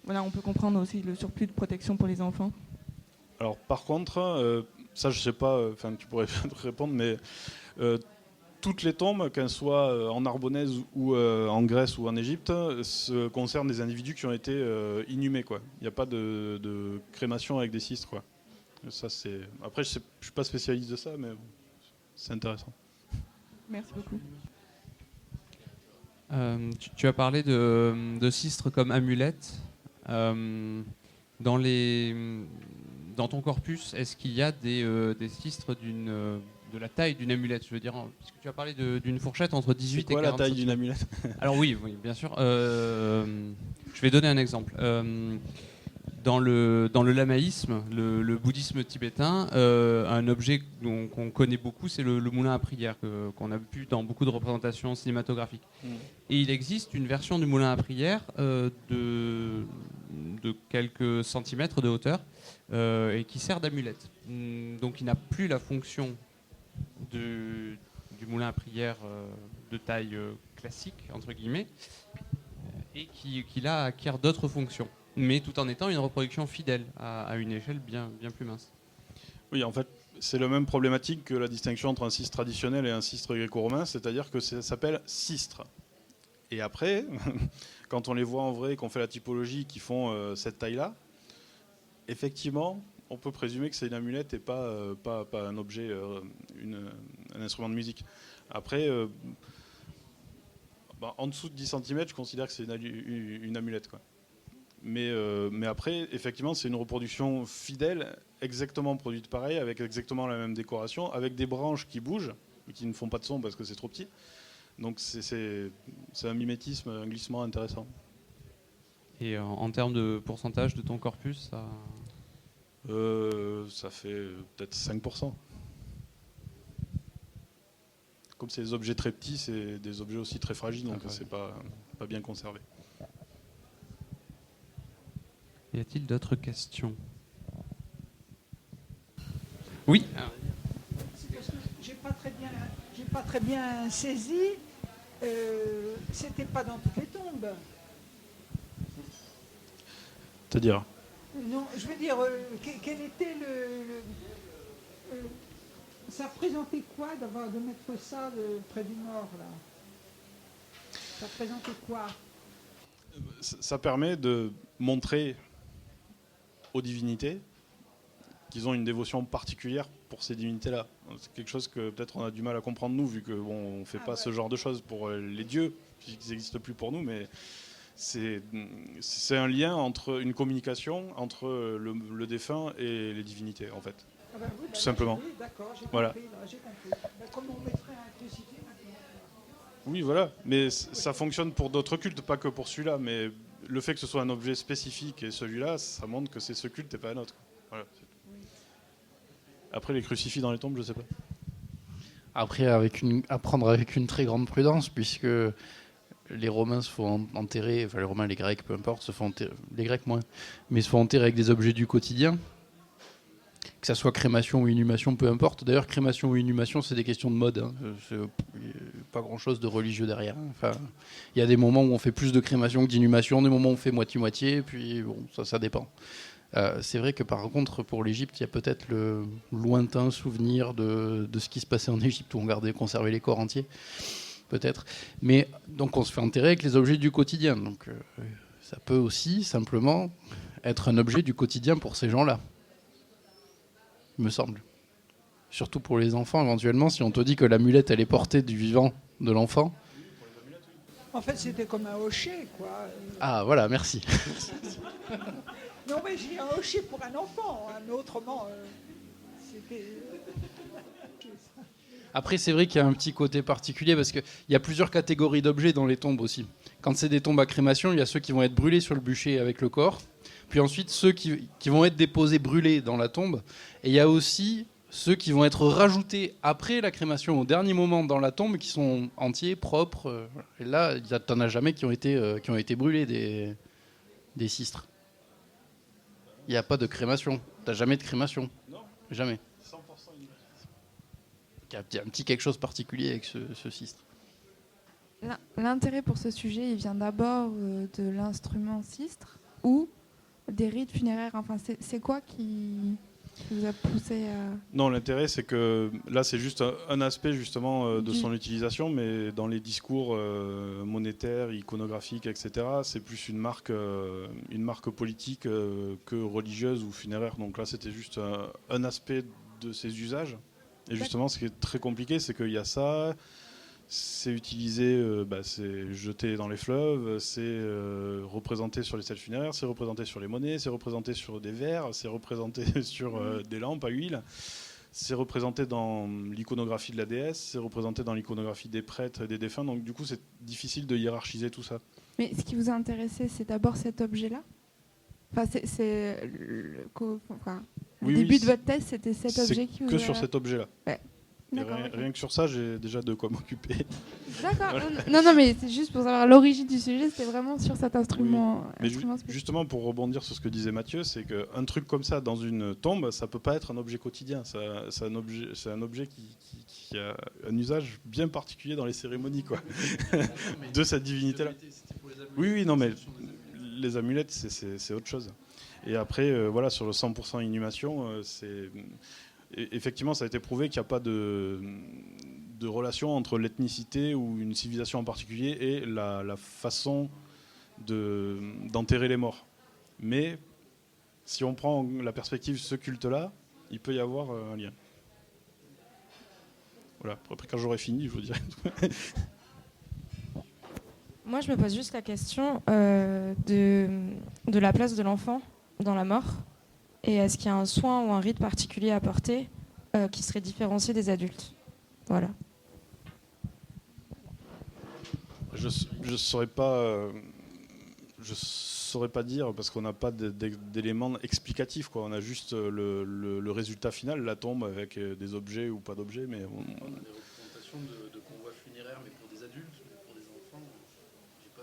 On peut comprendre aussi le surplus de protection pour les enfants. Alors par contre, ça je sais pas, tu pourrais répondre, mais toutes les tombes, qu'elles soient en Narbonnaise ou en Grèce ou en Égypte, concernent des individus qui ont été inhumés, quoi. Il n'y a pas de crémation avec des cistes, quoi. Ça, c'est... Après, je ne suis pas spécialiste de ça, mais c'est intéressant. Merci beaucoup. Tu as parlé de cistres comme amulettes. Dans ton corpus, est-ce qu'il y a des cistres de la taille d'une amulette, je veux dire, puisque tu as parlé d'une fourchette entre 18 et 40 C'est quoi la taille d'une amulette? Alors oui, bien sûr. Je vais donner un exemple. Dans le lamaïsme, le bouddhisme tibétain, un objet qu'on connaît beaucoup, c'est le moulin à prière, qu'on a vu dans beaucoup de représentations cinématographiques. Et il existe une version du moulin à prière de quelques centimètres de hauteur et qui sert d'amulette. Donc il n'a plus la fonction du moulin à prière de taille classique, entre guillemets, et qui là acquiert d'autres fonctions. mais tout en étant une reproduction fidèle à une échelle bien plus mince. Oui, en fait, c'est la même problématique que la distinction entre un sistre traditionnel et un sistre gréco-romain, c'est-à-dire que ça s'appelle sistre. Et après, quand on les voit en vrai, qu'on fait la typologie, qui font cette taille-là, effectivement, on peut présumer que c'est une amulette et pas un objet, un instrument de musique. Après, en dessous de 10 cm, je considère que c'est une amulette, quoi. Mais après, effectivement, c'est une reproduction fidèle, exactement produite pareil, avec exactement la même décoration, avec des branches qui bougent, mais qui ne font pas de son parce que c'est trop petit. Donc c'est un mimétisme, un glissement intéressant. Et en termes de pourcentage de ton corpus, ça fait peut-être 5%. Comme c'est des objets très petits, c'est des objets aussi très fragiles, donc c'est pas bien conservé. Y a-t-il d'autres questions? Oui. C'est parce que j'ai pas très bien saisi. C'était pas dans toutes les tombes. C'est-à-dire? Non, je veux dire, quel était ça représentait quoi de mettre ça près du mort, là? Ça représentait quoi? Ça permet de montrer aux divinités qu'ils ont une dévotion particulière pour ces divinités-là. C'est quelque chose que peut-être on a du mal à comprendre nous, vu qu'on ne fait pas ce genre de choses pour les dieux, puisqu'ils n'existent plus pour nous, mais c'est un lien entre une communication entre le défunt et les divinités, en fait. Ah ben oui, tout simplement. Oui, d'accord, j'ai voilà. compris. Comme on mettrait un crucifix maintenant. Oui, voilà. Mais ça fonctionne pour d'autres cultes, pas que pour celui-là. Mais le fait que ce soit un objet spécifique et celui-là, ça montre que c'est ce culte et pas un autre. Voilà. Après, les crucifix dans les tombes, je sais pas. Après, à prendre avec une très grande prudence, puisque les Romains se font enterrer, enfin les Romains, les Grecs, peu importe, se font enterrer, les Grecs moins, mais se font enterrer avec des objets du quotidien. Que ça soit crémation ou inhumation, peu importe. D'ailleurs, crémation ou inhumation, c'est des questions de mode. Hein. C'est pas grand-chose de religieux derrière. Enfin, il y a des moments où on fait plus de crémation que d'inhumation, des moments où on fait moitié-moitié, puis bon, ça dépend. C'est vrai que par contre, pour l'Égypte, il y a peut-être le lointain souvenir de ce qui se passait en Égypte, où on conservait les corps entiers, peut-être. Mais donc, on se fait enterrer avec les objets du quotidien. Donc, ça peut aussi simplement être un objet du quotidien pour ces gens-là. Il me semble. Surtout pour les enfants, éventuellement, si on te dit que l'amulette, elle est portée du vivant de l'enfant. En fait, c'était comme un hochet, quoi. Ah, voilà, merci. Non, mais j'ai un hochet pour un enfant, hein, mais autrement, c'était... Après, c'est vrai qu'il y a un petit côté particulier, parce qu'il y a plusieurs catégories d'objets dans les tombes aussi. Quand c'est des tombes à crémation, il y a ceux qui vont être brûlés sur le bûcher avec le corps, puis ensuite ceux qui vont être déposés brûlés dans la tombe, et il y a aussi ceux qui vont être rajoutés après la crémation, au dernier moment dans la tombe, qui sont entiers, propres. Et là, t'en as jamais qui ont été brûlés, des sistres. Il n'y a pas de crémation. T'as jamais de crémation. Non. Jamais. 100% Il y a un petit quelque chose de particulier avec ce sistre. L'intérêt pour ce sujet, il vient d'abord de l'instrument sistre ou des rites funéraires. Enfin, c'est quoi qui vous a poussé à... Non, l'intérêt, c'est que là, c'est juste un aspect justement de son utilisation, mais dans les discours monétaires, iconographiques, etc., c'est plus une marque politique que religieuse ou funéraire. Donc là, c'était juste un aspect de ses usages. Et justement, ce qui est très compliqué, c'est qu'il y a ça, c'est utilisé, c'est jeté dans les fleuves, c'est représenté sur les stèles funéraires, c'est représenté sur les monnaies, c'est représenté sur des verres, c'est représenté sur des lampes à huile, c'est représenté dans l'iconographie de la déesse, c'est représenté dans l'iconographie des prêtres et des défunts. Donc du coup, c'est difficile de hiérarchiser tout ça. Mais ce qui vous a intéressé, c'est d'abord cet objet-là? Enfin, le début de votre thèse, c'était cet objet qui vous que sur cet objet-là. Ouais. Rien que sur ça, j'ai déjà de quoi m'occuper. D'accord. Voilà. Non, mais c'est juste pour savoir l'origine du sujet, c'était vraiment sur cet instrument. Oui. Mais justement, pour rebondir sur ce que disait Mathieu, c'est qu'un truc comme ça dans une tombe, ça peut pas être un objet quotidien. C'est un objet qui a un usage bien particulier dans les cérémonies, quoi, de cette divinité-là. Oui, non, mais les amulettes, c'est autre chose. Et après, voilà, sur le 100% inhumation, effectivement, ça a été prouvé qu'il n'y a pas de relation entre l'ethnicité ou une civilisation en particulier et la façon d'enterrer les morts. Mais si on prend la perspective de ce culte-là, il peut y avoir un lien. Voilà, après quand j'aurai fini, je vous dirai. Moi, je me pose juste la question de la place de l'enfant dans la mort. Et est-ce qu'il y a un soin ou un rite particulier à apporter qui serait différencié des adultes? Voilà. Je saurais pas dire parce qu'on n'a pas d'éléments explicatifs, quoi. On a juste le résultat final, la tombe avec des objets ou pas d'objets, mais on a des représentations de convois funéraires, mais pour des adultes, mais pour des enfants, j'ai pas.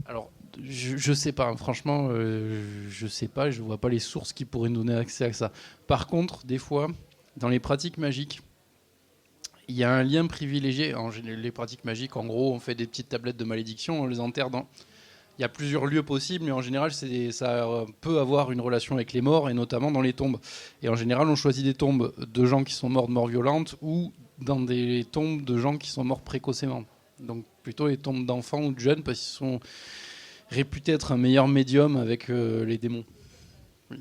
Alors, je sais pas, hein. Franchement, je sais pas, je vois pas les sources qui pourraient nous donner accès à ça. Par contre, des fois, dans les pratiques magiques, il y a un lien privilégié. Les pratiques magiques, en gros, on fait des petites tablettes de malédiction, on les enterre dans... Il y a plusieurs lieux possibles, mais en général, ça peut avoir une relation avec les morts, et notamment dans les tombes. Et en général, on choisit des tombes de gens qui sont morts de mort violente ou dans des tombes de gens qui sont morts précocement. Donc plutôt les tombes d'enfants ou de jeunes, parce qu'ils sont réputés être un meilleur médium avec les démons.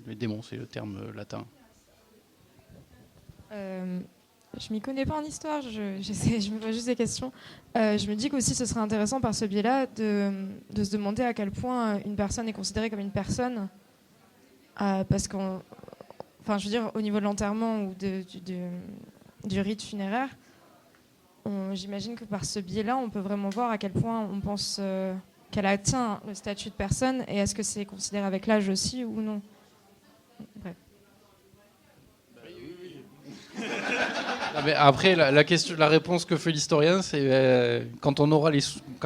Les démons, c'est le terme latin. Je m'y connais pas en histoire, je me pose juste des questions. Je me dis qu'aussi ce serait intéressant par ce biais-là de se demander à quel point une personne est considérée comme une personne. Parce qu'au niveau de l'enterrement ou du rite funéraire, j'imagine que par ce biais-là, on peut vraiment voir à quel point on pense qu'elle atteint le statut de personne, et est-ce que c'est considéré avec l'âge aussi ou non. Bref. Mais après, la réponse que fait l'historien, c'est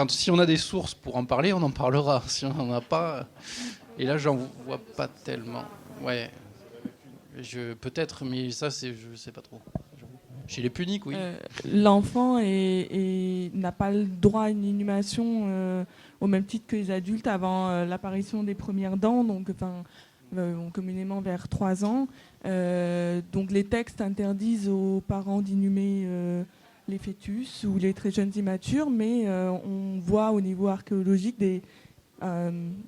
si on a des sources pour en parler, on en parlera. Si on n'en a pas, et là, j'en vois pas tellement. Ouais, peut-être, mais ça, je sais pas trop. Chez les puniques, oui. L'enfant n'a pas le droit à une inhumation au même titre que les adultes avant l'apparition des premières dents, donc communément vers 3 ans. Donc les textes interdisent aux parents d'inhumer les fœtus ou les très jeunes immatures, mais on voit au niveau archéologique des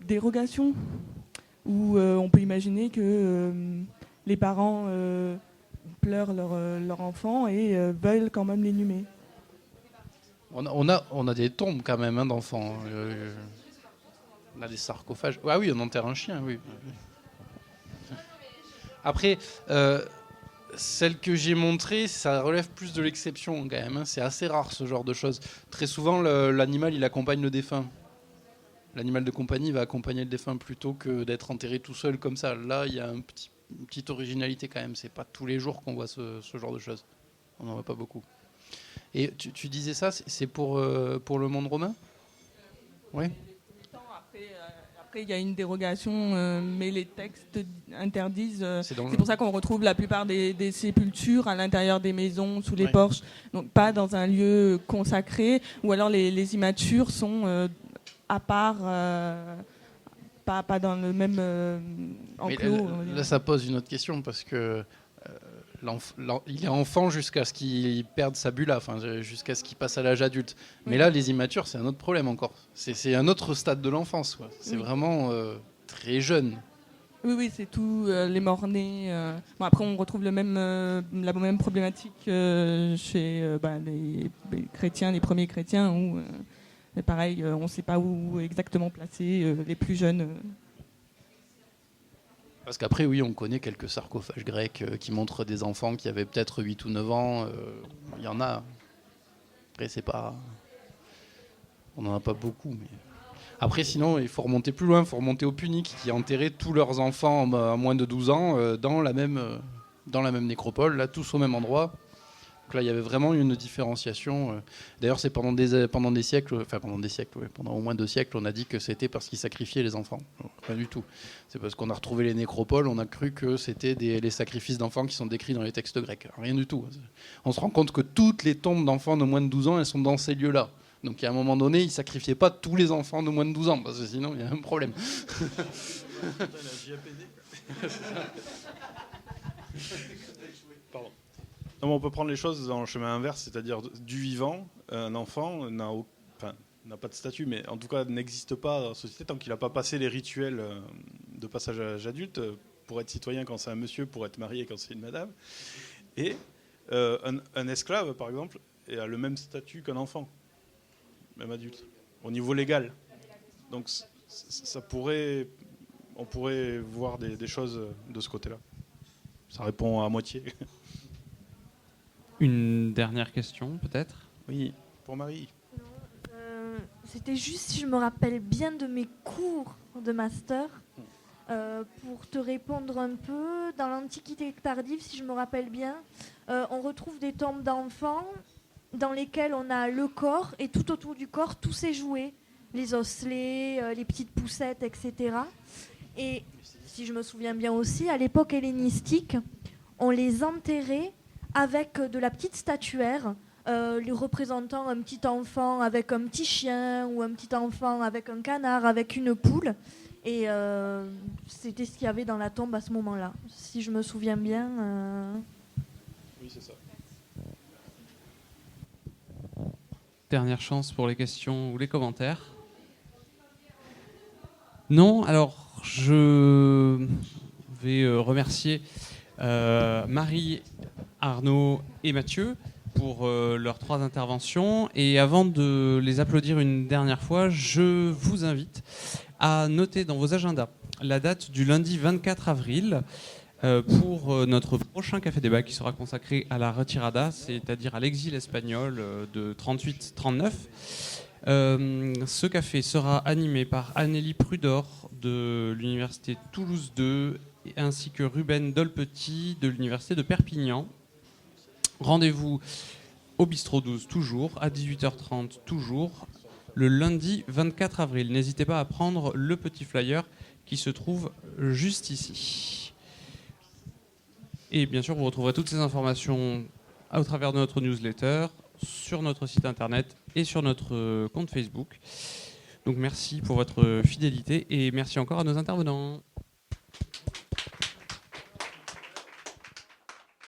dérogations où on peut imaginer que les parents pleurent leur enfant et veulent quand même l'inhumer. On a des tombes quand même d'enfants. On a des sarcophages. Ah oui, on enterre un chien, oui. Après, celle que j'ai montrée, ça relève plus de l'exception quand même. C'est assez rare ce genre de choses. Très souvent, l'animal, il accompagne le défunt. L'animal de compagnie va accompagner le défunt plutôt que d'être enterré tout seul comme ça. Là, il y a une petite originalité quand même. C'est pas tous les jours qu'on voit ce genre de choses. On n'en voit pas beaucoup. Et tu disais ça, c'est pour le monde romain ? Oui. Après, il y a une dérogation, mais les textes interdisent. C'est pour ça qu'on retrouve la plupart des sépultures à l'intérieur des maisons, sous les porches, donc pas dans un lieu consacré, ou alors les immatures sont à part, pas dans le même enclos. Là, ça pose une autre question, parce que il est enfant jusqu'à ce qu'il perde sa bulla, jusqu'à ce qu'il passe à l'âge adulte. Mais là, les immatures, c'est un autre problème encore. C'est un autre stade de l'enfance, quoi. C'est vraiment très jeune. Oui, c'est tout, les morts-nés. Après, on retrouve la même problématique chez les chrétiens, les premiers chrétiens, où, pareil, on ne sait pas où exactement placer les plus jeunes. Parce qu'après, oui, on connaît quelques sarcophages grecs qui montrent des enfants qui avaient peut-être 8 ou 9 ans. Il y en a. Après, c'est pas... On n'en a pas beaucoup. Mais... Après, sinon, il faut remonter plus loin. Il faut remonter aux Puniques qui enterraient tous leurs enfants à moins de 12 ans dans la même nécropole, là, tous au même endroit. Donc là, il y avait vraiment une différenciation. D'ailleurs, c'est pendant des siècles, pendant au moins 2 siècles, on a dit que c'était parce qu'ils sacrifiaient les enfants. Non, pas du tout. C'est parce qu'on a retrouvé les nécropoles, on a cru que c'était les sacrifices d'enfants qui sont décrits dans les textes grecs. Rien du tout. On se rend compte que toutes les tombes d'enfants de moins de 12 ans, elles sont dans ces lieux-là. Donc à un moment donné, ils ne sacrifiaient pas tous les enfants de moins de 12 ans, parce que sinon il y a un problème. Pardon. Non, mais on peut prendre les choses dans le chemin inverse, c'est-à-dire du vivant. Un enfant n'a pas de statut, mais en tout cas n'existe pas dans la société tant qu'il n'a pas passé les rituels de passage à l'âge adulte, pour être citoyen quand c'est un monsieur, pour être marié quand c'est une madame. Et un esclave, par exemple, a le même statut qu'un enfant, même adulte, au niveau légal. Donc on pourrait voir des choses de ce côté-là. Ça répond à moitié. Une dernière question, peut-être ? Oui, pour Marie. C'était juste si je me rappelle bien de mes cours de master, pour te répondre un peu. Dans l'Antiquité tardive, si je me rappelle bien, on retrouve des tombes d'enfants dans lesquelles on a le corps et tout autour du corps tous ces jouets, les osselets, les petites poussettes, etc. Et si je me souviens bien aussi, à l'époque hellénistique, on les enterrait avec de la petite statuaire, les représentant un petit enfant avec un petit chien ou un petit enfant avec un canard, avec une poule. Et c'était ce qu'il y avait dans la tombe à ce moment-là, si je me souviens bien. Oui, c'est ça. Dernière chance pour les questions ou les commentaires. Non, alors je vais remercier Marie, Arnaud et Mathieu pour leurs 3 interventions. Et avant de les applaudir une dernière fois, je vous invite à noter dans vos agendas la date du lundi 24 avril pour notre prochain Café Débat qui sera consacré à la retirada, c'est-à-dire à l'exil espagnol de 38-39. Ce café sera animé par Annélie Prudor de l'Université Toulouse 2 ainsi que Ruben Dolpetit de l'Université de Perpignan. Rendez-vous au Bistrot 12 toujours, à 18h30 toujours, le lundi 24 avril. N'hésitez pas à prendre le petit flyer qui se trouve juste ici. Et bien sûr, vous retrouverez toutes ces informations au travers de notre newsletter, sur notre site internet et sur notre compte Facebook. Donc merci pour votre fidélité et merci encore à nos intervenants.